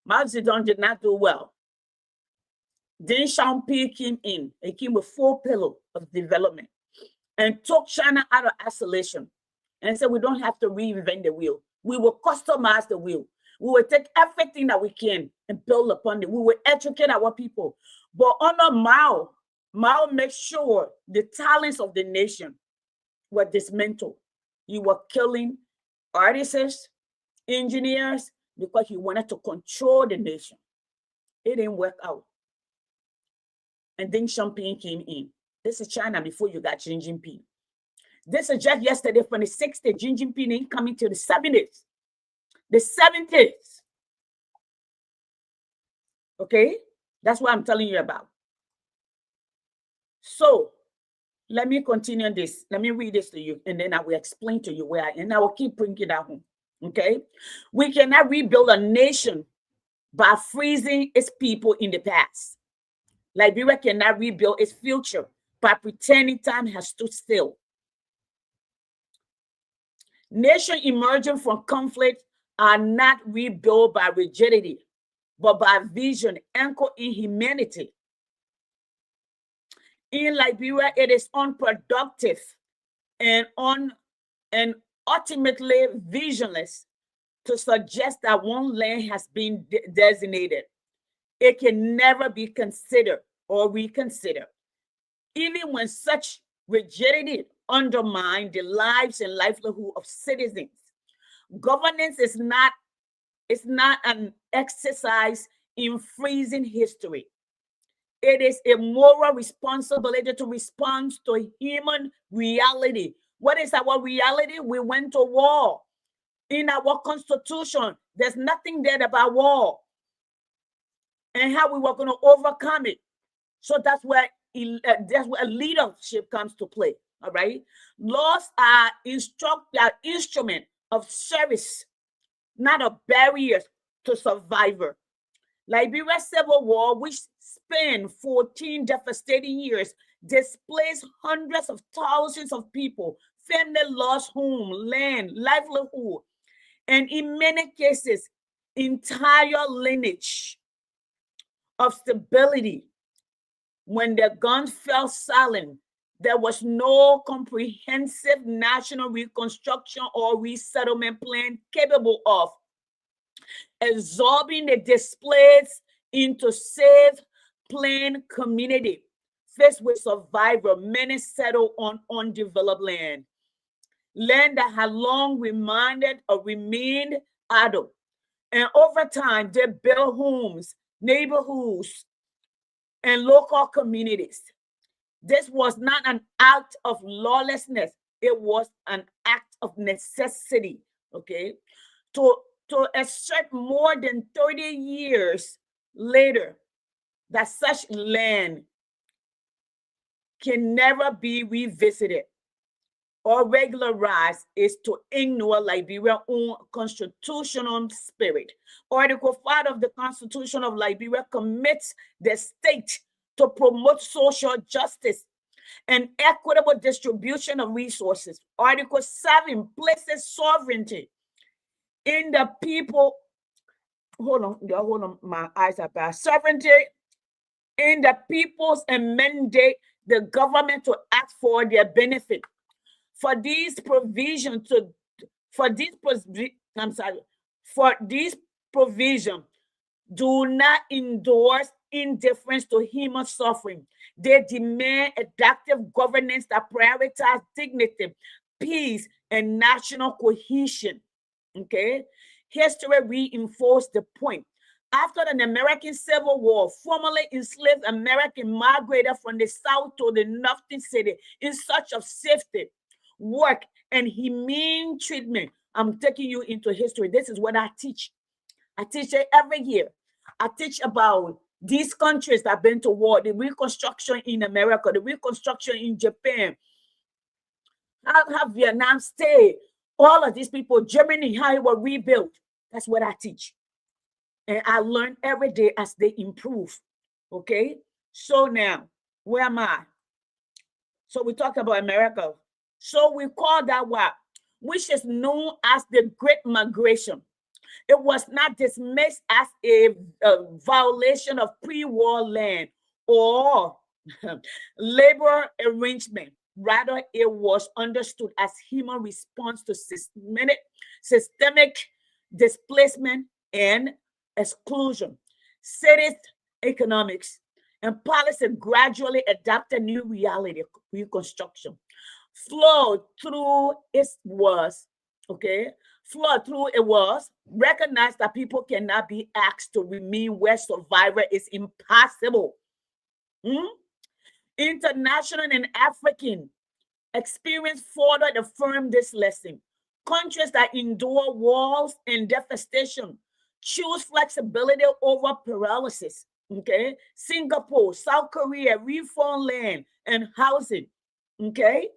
Mao Zedong did not do well. Deng Xiaoping came in. He came with 4 pillars of development and took China out of isolation and said, we don't have to reinvent the wheel. We will customize the wheel. We will take everything that we can and build upon it. We will educate our people. But under Mao made sure the talents of the nation were dismantled. You were killing artists, engineers, because he wanted to control the nation. It didn't work out. And then Deng Xiaoping came in. This is China before you got Xi Jinping. This is just yesterday from the 60s. Xi Jinping ain't coming to the 70s. The 70s. Okay? That's what I'm telling you about. So, let me continue this. Let me read this to you, and then I will explain to you where I am. And I will keep bringing it home. Okay? We cannot rebuild a nation by freezing its people in the past. Liberia cannot rebuild its future by pretending time has stood still. Nations emerging from conflict are not rebuilt by rigidity, but by vision anchored in humanity. In Liberia, it is unproductive and ultimately visionless to suggest that one land has been designated. It can never be considered or reconsidered. Even when such rigidity undermines the lives and livelihood of citizens. Governance is not an exercise in freezing history. It is a moral responsibility to respond to human reality. What is our reality? We went to war. In our constitution, there's nothing there about war and how we were going to overcome it. So that's where leadership comes to play. All right. Laws are instrument of service, not a barrier to survivor. Liberia's civil war, which spanned 14 devastating years, displaced hundreds of thousands of people. Family lost home, land, livelihood, and in many cases, entire lineage of stability. When the guns fell silent, there was no comprehensive national reconstruction or resettlement plan capable of absorbing the displaced into safe, planned community. Faced with survival, many settled on undeveloped land that had long remained idle. And over time, they built homes, neighborhoods, and local communities. This was not an act of lawlessness. It was an act of necessity, okay? To assert more than 30 years later that such land can never be revisited or regularized is to ignore Liberia's own constitutional spirit. Article 5 of the Constitution of Liberia commits the state to promote social justice and equitable distribution of resources. Article 7 places sovereignty in the people. Hold on, my eyes are bad. Sovereignty in the peoples and mandate the government to act for their benefit. For these provisions do not endorse indifference to human suffering. They demand adaptive governance that prioritizes dignity, peace, and national cohesion. Okay? History reinforced the point. After the American Civil War, formerly enslaved Americans migrated from the South to the Northern city in search of safety, work, and humane treatment. I'm taking you into history. This is what I teach. I teach it every year. I teach about these countries that have been to war, the reconstruction in America, the reconstruction in Japan, how Vietnam stayed, all of these people, Germany, how it was rebuilt. That's what I teach. And I learn every day as they improve. Okay. So now, where am I? So we talk about America. So we call that what? Which is known as the Great Migration. It was not dismissed as a violation of pre-war land or labor arrangement. Rather, it was understood as human response to systemic displacement and exclusion. Cities economics and policy gradually adapted new reality reconstruction. Flowed through it was, okay, flowed through it was recognized that people cannot be asked to remain where survival is impossible. International and African experience further affirmed this lesson. Countries that endure wars and devastation choose flexibility over paralysis. Okay, Singapore, South Korea, reform land and housing. Okay,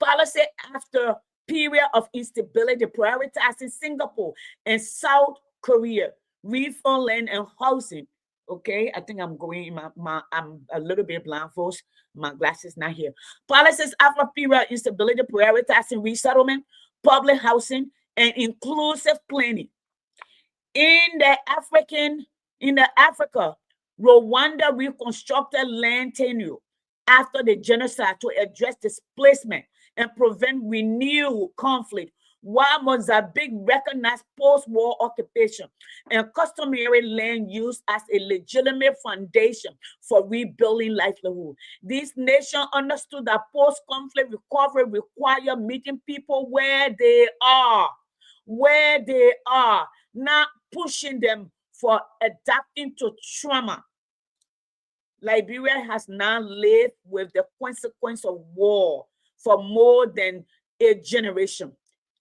policy after period of instability prioritizing Singapore and South Korea, reform land and housing. Okay, I think I'm going, I'm a little bit blind, folks. My glasses not here. Policies after period instability prioritizing resettlement, public housing, and inclusive planning. In Africa, Rwanda reconstructed land tenure after the genocide to address displacement and prevent renewed conflict, while Mozambique recognized post-war occupation and customary land use as a legitimate foundation for rebuilding livelihood. These nations understood that post-conflict recovery requires meeting people where they are, not pushing them for adapting to trauma. Liberia has now lived with the consequence of war for more than a generation.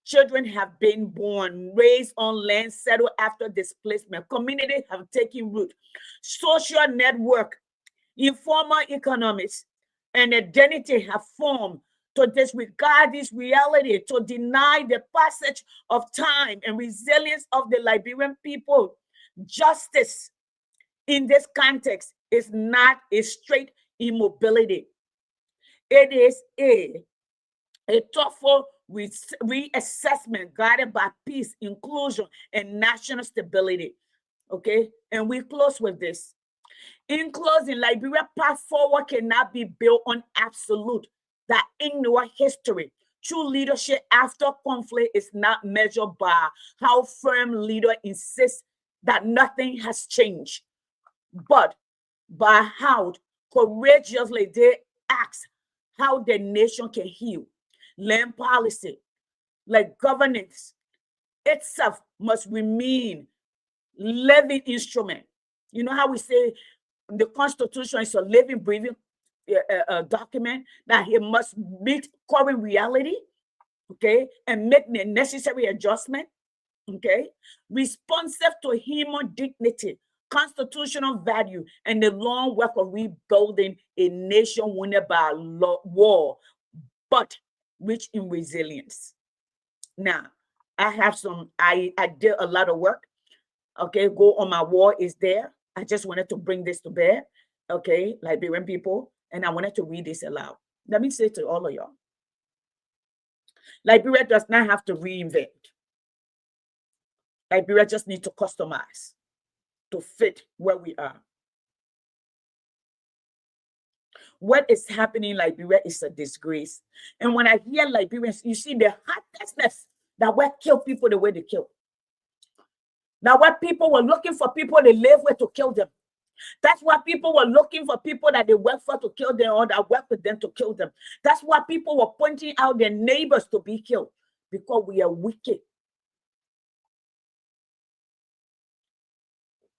Children have been born, raised on land settled after displacement. Communities have taken root. Social network, informal economics, and identity have formed to disregard this reality, to deny the passage of time and resilience of the Liberian people. Justice in this context is not a straight immobility. It is a thoughtful reassessment guided by peace, inclusion, and national stability. Okay, and we close with this. In closing, Liberia's path forward cannot be built on absolute that ignore history. True leadership after conflict is not measured by how firm leader insists that nothing has changed, but by how courageously they ask how the nation can heal. Land policy, like governance itself, must remain living instrument. You know how we say the Constitution is a living, breathing document, that it must meet current reality, okay, and make the necessary adjustment, okay, responsive to human dignity, constitutional value, and the long work of rebuilding a nation wounded by war, but rich in resilience. Now, I did a lot of work. Okay, Go on My Wall is there. I just wanted to bring this to bear. Okay, Liberian people, and I wanted to read this aloud. Let me say to all of y'all, Liberia does not have to reinvent. Liberia just needs to customize to fit where we are. What is happening in Liberia is a disgrace. And when I hear Liberians, you see the heartlessness that we kill people the way they kill. Now, what people were looking for people they live with to kill them. That's why people were looking for people that they work for to kill them, or that work with them to kill them. That's why people were pointing out their neighbors to be killed, because we are wicked.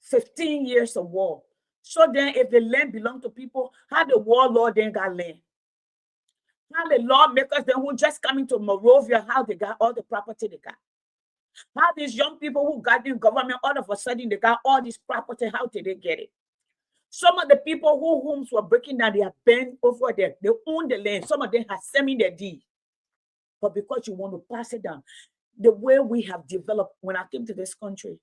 15 years of war. So then if the land belonged to people, how the warlord then got land? How the lawmakers then who just coming to Monrovia, how they got all the property they got? How these young people who got in government, all of a sudden they got all this property, how did they get it? Some of the people whose homes were breaking down, they have been over there. They own the land. Some of them have sent me their deed. But because you want to pass it down, the way we have developed, when I came to this country,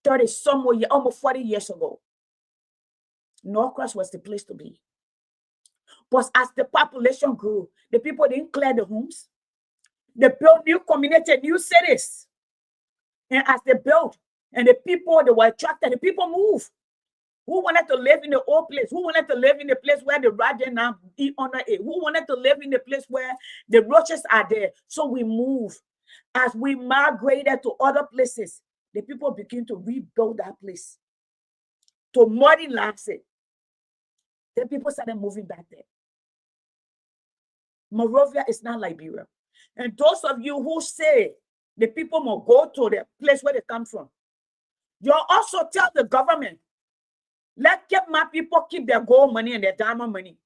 30 some more years, almost 40 years ago. Norcross was the place to be. But as the population grew, the people didn't clear the homes. They built new communities, new cities. And as they built, and the people, they were attracted, the people moved. Who wanted to live in the old place? Who wanted to live in the place where the Raja now eat under it? Who wanted to live in the place where the roaches are there? So we move. As we migrated to other places, the people begin to rebuild that place, to modernize it. Then people started moving back there. Monrovia is not Liberia. And those of you who say the people must go to the place where they come from, you also tell the government, let my people keep their gold money and their diamond money.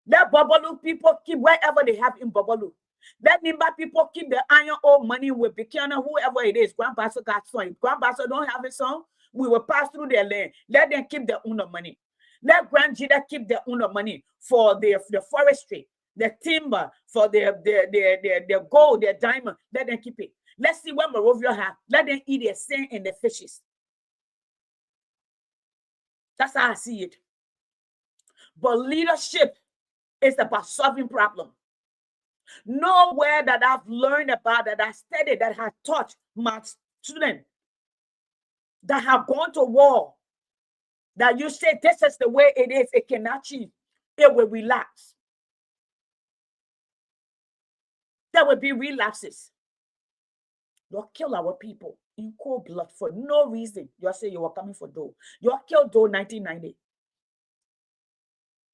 Let Babalu people keep wherever they have in Babalu. Let Nimba people keep the iron ore money with Bikana, whoever it is. Grandpastor got some. If Grandpastor don't have it some, we will pass through their land. Let them keep their own money. Let Grand Jida keep their own money for the forestry, the timber, for their gold, their diamond. Let them keep it. Let's see what Monrovia have. Let them eat their sand and the fishes. That's how I see it. But leadership is about solving problems. Nowhere that I've learned about, that I studied, that I taught my students that have gone to war, that you say this is the way it is, it cannot change, it will relapse. There will be relapses. You'll kill our people in cold blood for no reason. You'll say you were coming for Doe. You'll kill Doe 1990.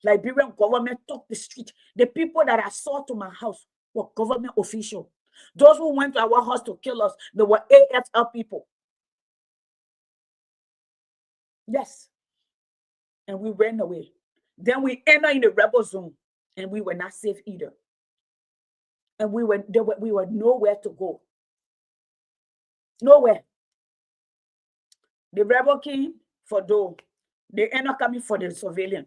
Liberian government took the street. The people that I saw to my house were government officials. Those who went to our house to kill us, they were AFL people. Yes. And we ran away. Then we entered in the rebel zone, and we were not safe either. And we were nowhere to go. Nowhere. The rebel came for Doe. They ended up coming for the civilian.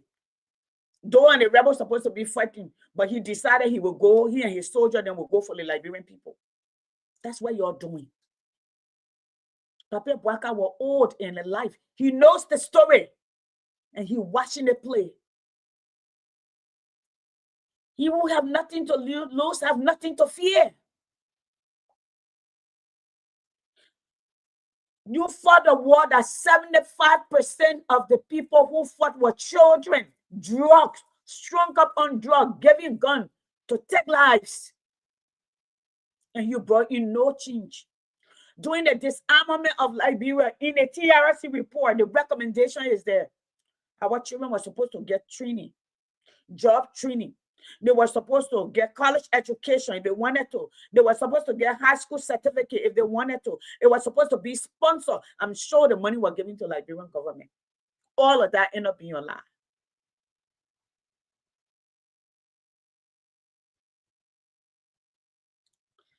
Doe and the rebels supposed to be fighting, but he decided he will go, he and his soldier then will go for the Liberian people. That's what you're doing. Papa Bwaka was old and alive. He knows the story, and he watching it play. He will have nothing to lose, have nothing to fear. You fought a war that 75% of the people who fought were children, drugs, strung up on drugs, giving guns to take lives. And you brought in no change. During the disarmament of Liberia, in the TRC report, the recommendation is there. Our children were supposed to get training, job training. They were supposed to get college education if they wanted to. They were supposed to get high school certificate if they wanted to. It was supposed to be sponsored. I'm sure the money was given to Liberian government. All of that ended up being a lie.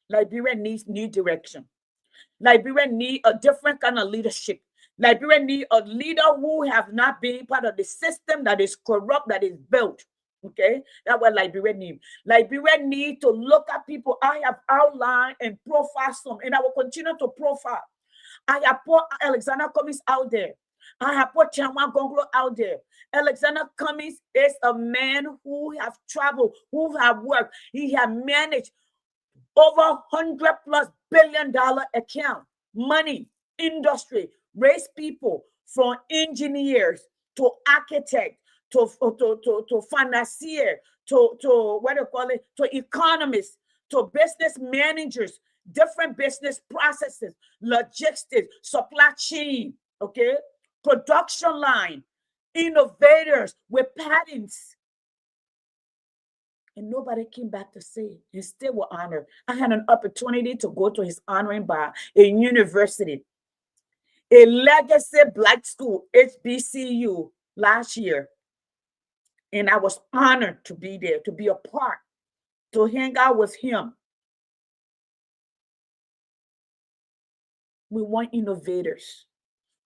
Liberia needs new direction. Liberia needs a different kind of leadership. Liberia needs a leader who have not been part of the system that is corrupt, that is built. Okay, that's what Liberia needs. Liberia needs to look at people. I have outlined and profiled some, and I will continue to profile. I have put Alexander Cummings out there. I have put Chanwa Gonglo out there. Alexander Cummings is a man who have traveled, who have worked. He has managed over $100+ billion account, money, industry, raise people from engineers to architects, to financier, to what do you call it, to economists, to business managers, different business processes, logistics, supply chain, okay, production line, innovators with patents. And nobody came back to say he still was honored. I had an opportunity to go to his honoring by a university, a legacy black school, HBCU, last year. And I was honored to be there, to be a part, to hang out with him. We want innovators.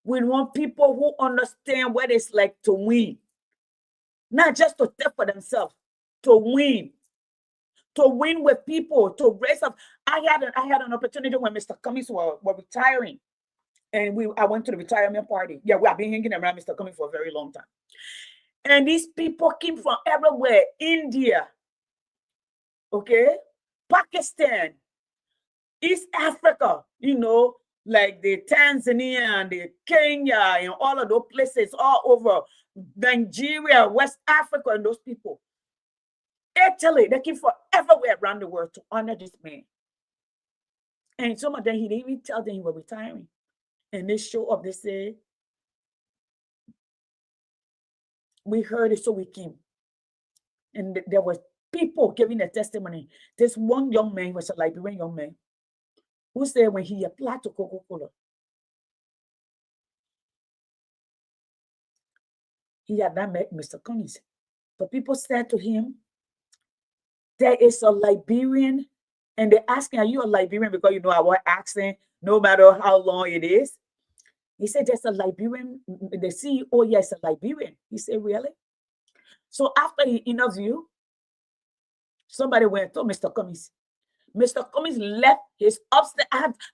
We want people who understand what it's like to win. Not just to take for themselves, to win with people, to raise up. I had an opportunity when Mr. Cummings were retiring. And I went to the retirement party. Yeah, we have been hanging around Mr. Cummings for a very long time. And these people came from everywhere. India, okay, Pakistan, East Africa, you know, like the Tanzania and the Kenya and all of those places all over Nigeria, West Africa, and those people. Italy, they came from everywhere around the world to honor this man. And some of them, he didn't even tell them he was retiring. And they show up, they say, we heard it, so we came. And there were people giving a testimony. This one young man was a Liberian young man who said when he applied to Coca-Cola, he had not met Mr. Cummings. But people said to him, there is a Liberian, and they're asking, are you a Liberian? Because you know our accent, no matter how long it is. He said, there's a Liberian, the CEO, yes, a Liberian. He said, really? So after the interview, somebody went to Mr. Cummings. Mr. Cummings left his upstairs.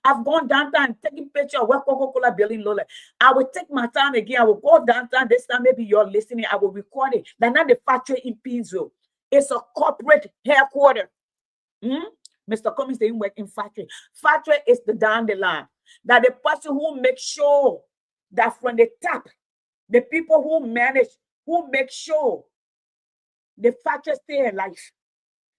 I've gone downtown and taken pictures of what Coca-Cola building look like. I will take my time again. I will go downtown. This time, maybe you're listening. I will record it. That's not the factory in Painesville. It's a corporate headquarters. Mr. Cummings didn't work in factory. Factory is the down the line. That the person who makes sure that from the top, the people who manage, who make sure the factory stay alive.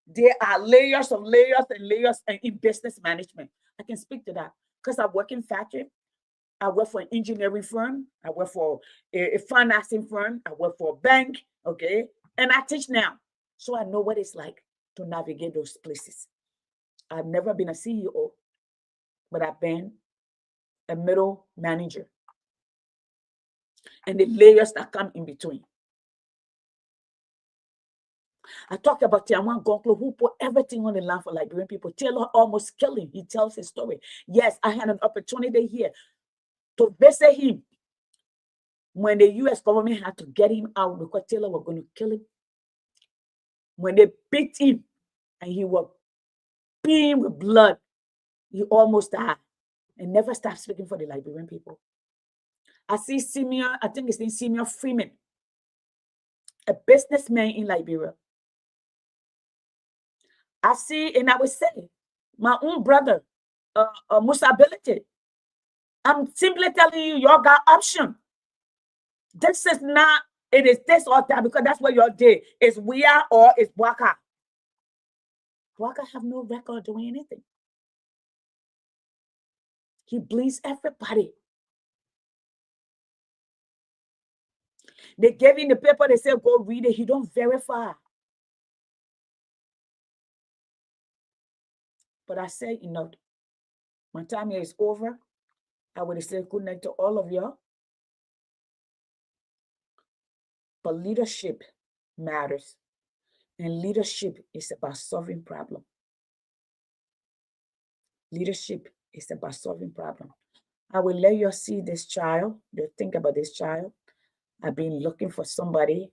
There are layers and layers in business management. I can speak to that because I work in factory. I work for an engineering firm. I work for a financing firm. I work for a bank, okay? And I teach now. So I know what it's like to navigate those places. I've never been a CEO, but I've been a middle manager. And the layers that come in between. I talked about Tiawan Gonklo, who put everything on the line for Liberian people. Taylor almost killed him. He tells his story. Yes, I had an opportunity here to visit him when the U.S. government had to get him out because Taylor was going to kill him. When they beat him and he was beaten with blood, he almost died and never stopped speaking for the Liberian people. I see Simeon, I think his name is Simeon Freeman, a businessman in Liberia. I see, and I would say, my own brother, Musa Ability. I'm simply telling you, y'all got option. This is not, it is this or that, because that's what y'all did. It's we are or it's Bwaka. Bwaka have no record doing anything. He bleeds everybody. They gave him the paper, they said, go read it. He don't verify. But I say enough. My time here is over. I would say good night to all of y'all. But leadership matters. And leadership is about solving problems. Leadership is about solving problems. I will let you see this child. You think about this child. I've been looking for somebody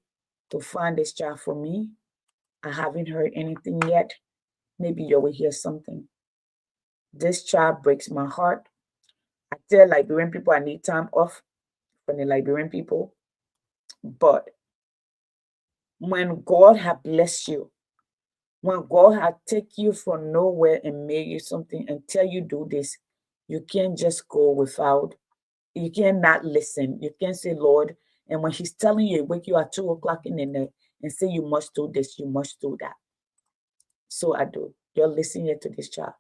to find this child for me. I haven't heard anything yet. Maybe you will hear something. This child breaks my heart. I tell Liberian people I need time off from the Liberian people. But when God has blessed you, when God has taken you from nowhere and made you something and tell you do this, you can't just go without. You cannot listen. You can't say, Lord, and when he's telling you, wake you at 2 o'clock in the night and say, you must do this, you must do that. So I do. You're listening to this child.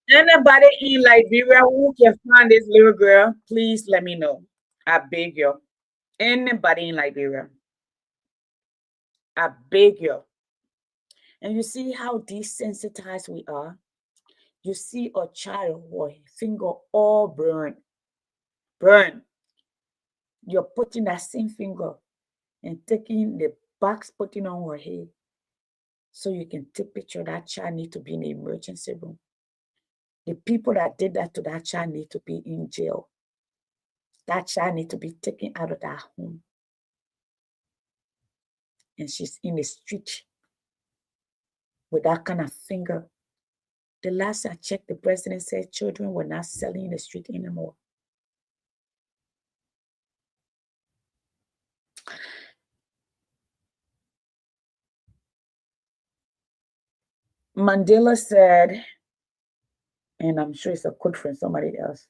Anybody in Liberia who can find this little girl, please let me know. I beg you, anybody in Liberia, I beg you. And you see how desensitized we are? You see a child with finger all burn. You're putting that same finger and taking the box, putting on her head, so you can take picture. That child need to be in the emergency room. The people that did that to that child need to be in jail. That child need to be taken out of that home. And she's in the street with that kind of finger. The last I checked, the president said children were not selling in the street anymore. Mandela said, and I'm sure it's a quote from somebody else,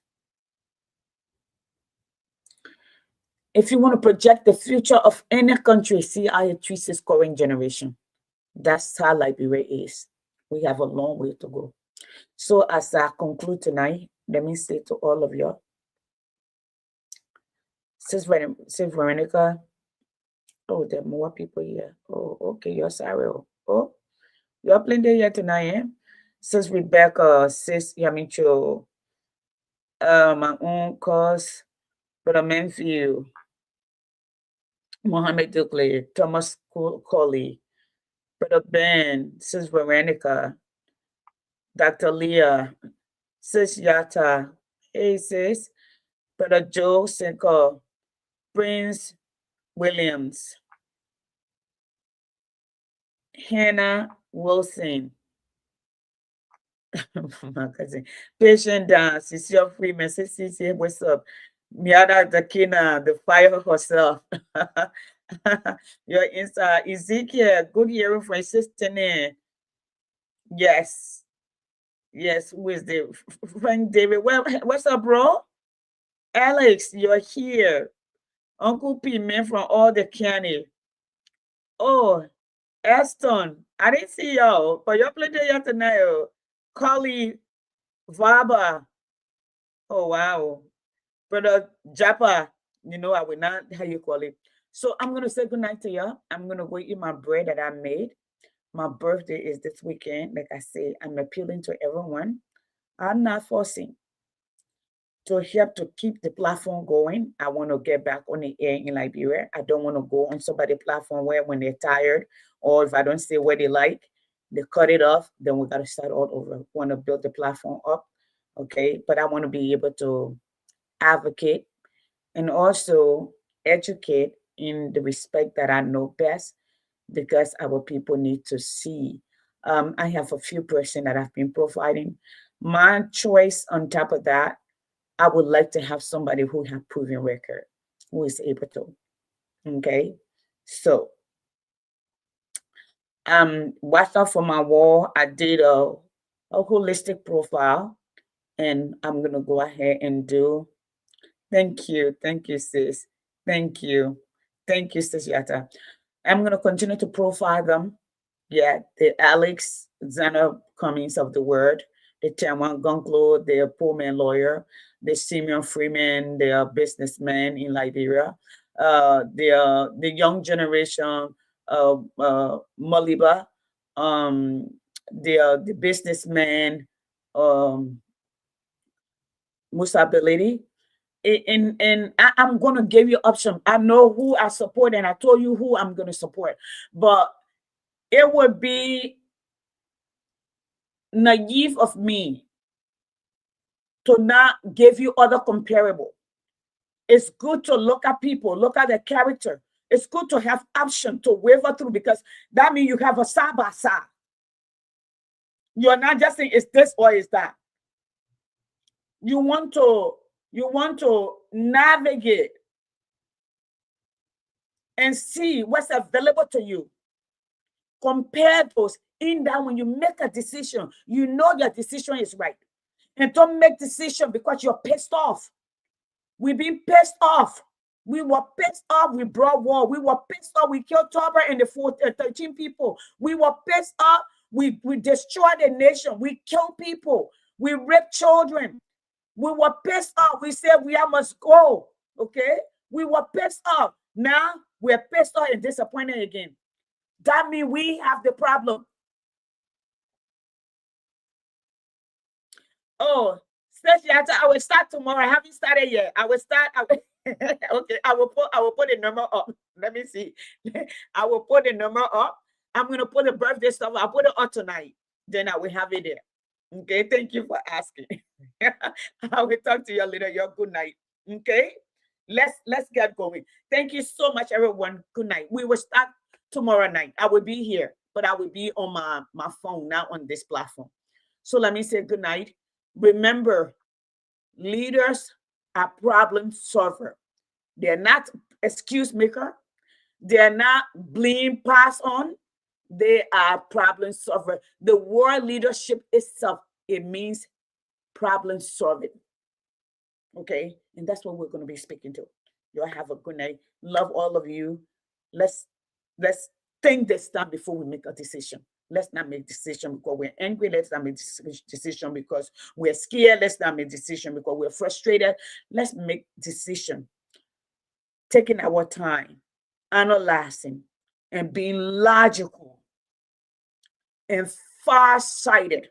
if you want to project the future of any country, see how it treats its current generation. That's how Liberia is. We have a long way to go. So as I conclude tonight, let me say to all of you, Sis Veronica, oh, there are more people here. Oh, okay, you're sorry. Oh, you're playing there here tonight, eh? Sis Rebecca, Sis Yamicho, my own cause, Brother Menfield, Mohammed Dukley, Thomas Colley, Brother Ben, Sis Veronica, Dr. Leah, Sis Yata, hey sis, Brother Joe Senko, Prince Williams, Hannah Wilson, my cousin, Patient Dance, Cecilia Freeman, Cecilia, what's up? Miada Dakina, the fire herself. Your inside, Ezekiel, good hearing from Sister. Yes. Yes, who is the Frank David? Well, what's up, bro? Alex, you're here. Uncle P, man from all the county. Oh, Aston, I didn't see y'all, but y'all played there tonight. Carly Vaba. Oh, wow. Brother Japa, you know, I will not, how you call it. So I'm going to say good night to y'all. I'm going to go eat my bread that I made. My birthday is this weekend. Like I say, I'm appealing to everyone. I'm not forcing. To help to keep the platform going, I want to get back on the air in Liberia. I don't want to go on somebody's platform where when they're tired or if I don't say what they like, they cut it off, then we got to start all over. Want to build the platform up, okay? But I want to be able to advocate and also educate in the respect that I know best, because our people need to see. I have a few persons that I've been profiling. My choice on top of that, I would like to have somebody who has proven record, who is able to. Okay, so watch out for my wall. I did a holistic profile, and I'm gonna go ahead and do. Thank you, sis. Thank you, sis Yata. I'm gonna continue to profile them. Yeah, the Alex Zana Cummings of the Word, the Taman Gunklo, the poor man lawyer, the Simeon Freeman, the businessman in Liberia, the young generation, Maliba, the businessman, Musa Beledi. And I'm going to give you option. I know who I support, and I told you who I'm going to support, but it would be naive of me to not give you other comparable. It's good to look at people, look at their character. It's good to have option to waver through, because that means you have a side by side. You're not just saying it's this or it's that. You want to navigate and see what's available to you. Compare those. In that, when you make a decision, you know your decision is right. And don't make decision because you're pissed off. We've been pissed off. We were pissed off. We brought war. We were pissed off. We killed Tober and the 13 people. We were pissed off. We destroyed the nation. We killed people. We raped children. We were pissed off. We said we must go. Okay? We were pissed off. Now we're pissed off and disappointed again. That means we have the problem. Oh, Stacey, I will start tomorrow. I haven't started yet. I will start. Okay, I will put the number up. Let me see. I will put the number up. I'm gonna put the birthday stuff. I'll put it up tonight. Then I will have it there. Okay, thank you for asking. I will talk to you later. Your good night. Okay, let's get going. Thank you so much, everyone. Good night. We will start tomorrow night. I will be here, but I will be on my phone, not on this platform. So let me say good night. Remember, leaders are problem solver. They're not excuse maker. They're not blame pass on. They are problem solver. The word leadership itself, it means problem solving. Okay, and that's what we're going to be speaking to. Y'all have a good night. Love all of you. Let's think this time before we make a decision. Let's not make decision because we're angry. Let's not make decision because we're scared. Let's not make decision because we're frustrated. Let's make decision, taking our time, analyzing, and being logical and far-sighted,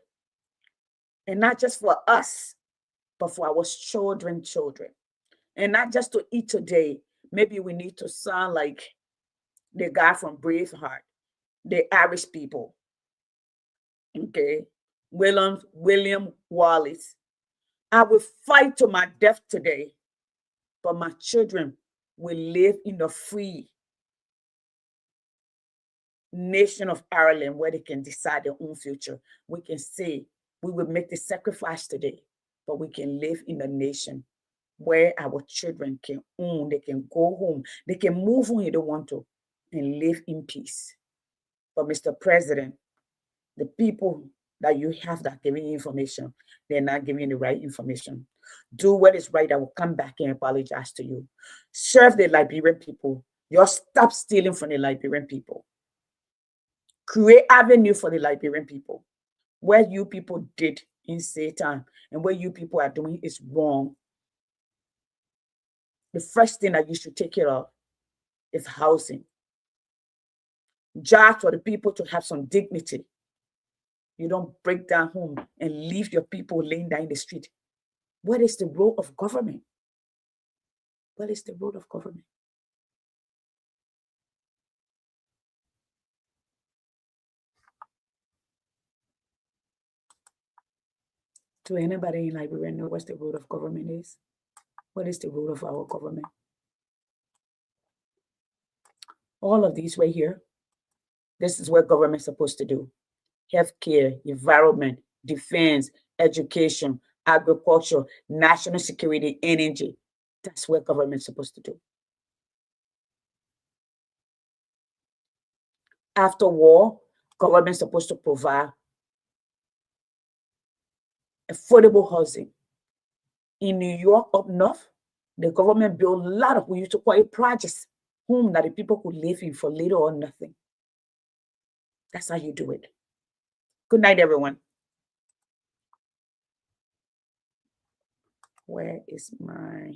and not just for us, but for our children, and not just to eat today. Maybe we need to sound like the guy from Braveheart, the Irish people. Okay, William Wallace. I will fight to my death today, but my children will live in a free nation of Ireland where they can decide their own future. We can say we will make the sacrifice today, but we can live in a nation where our children can own, they can go home, they can move when they want to, and live in peace. But Mr. President, the people that you have that giving you information, they're not giving you the right information. Do what is right. I will come back and apologize to you. Serve the Liberian people. Just stop stealing from the Liberian people. Create avenue for the Liberian people. What you people did in Satan and what you people are doing is wrong. The first thing that you should take care of is housing. Jobs for the people to have some dignity. You don't break down home and leave your people laying down in the street. What is the role of government? What is the role of government? Do anybody in Liberia know what the role of government is? What is the role of our government? All of these right here, this is what government is supposed to do. Healthcare, environment, defense, education, agriculture, national security, energy. That's what government is supposed to do. After war, government is supposed to provide affordable housing. In New York, up north, the government built a lot of, we used to call it projects, home that the people could live in for little or nothing. That's how you do it. Good night, everyone. Where is my...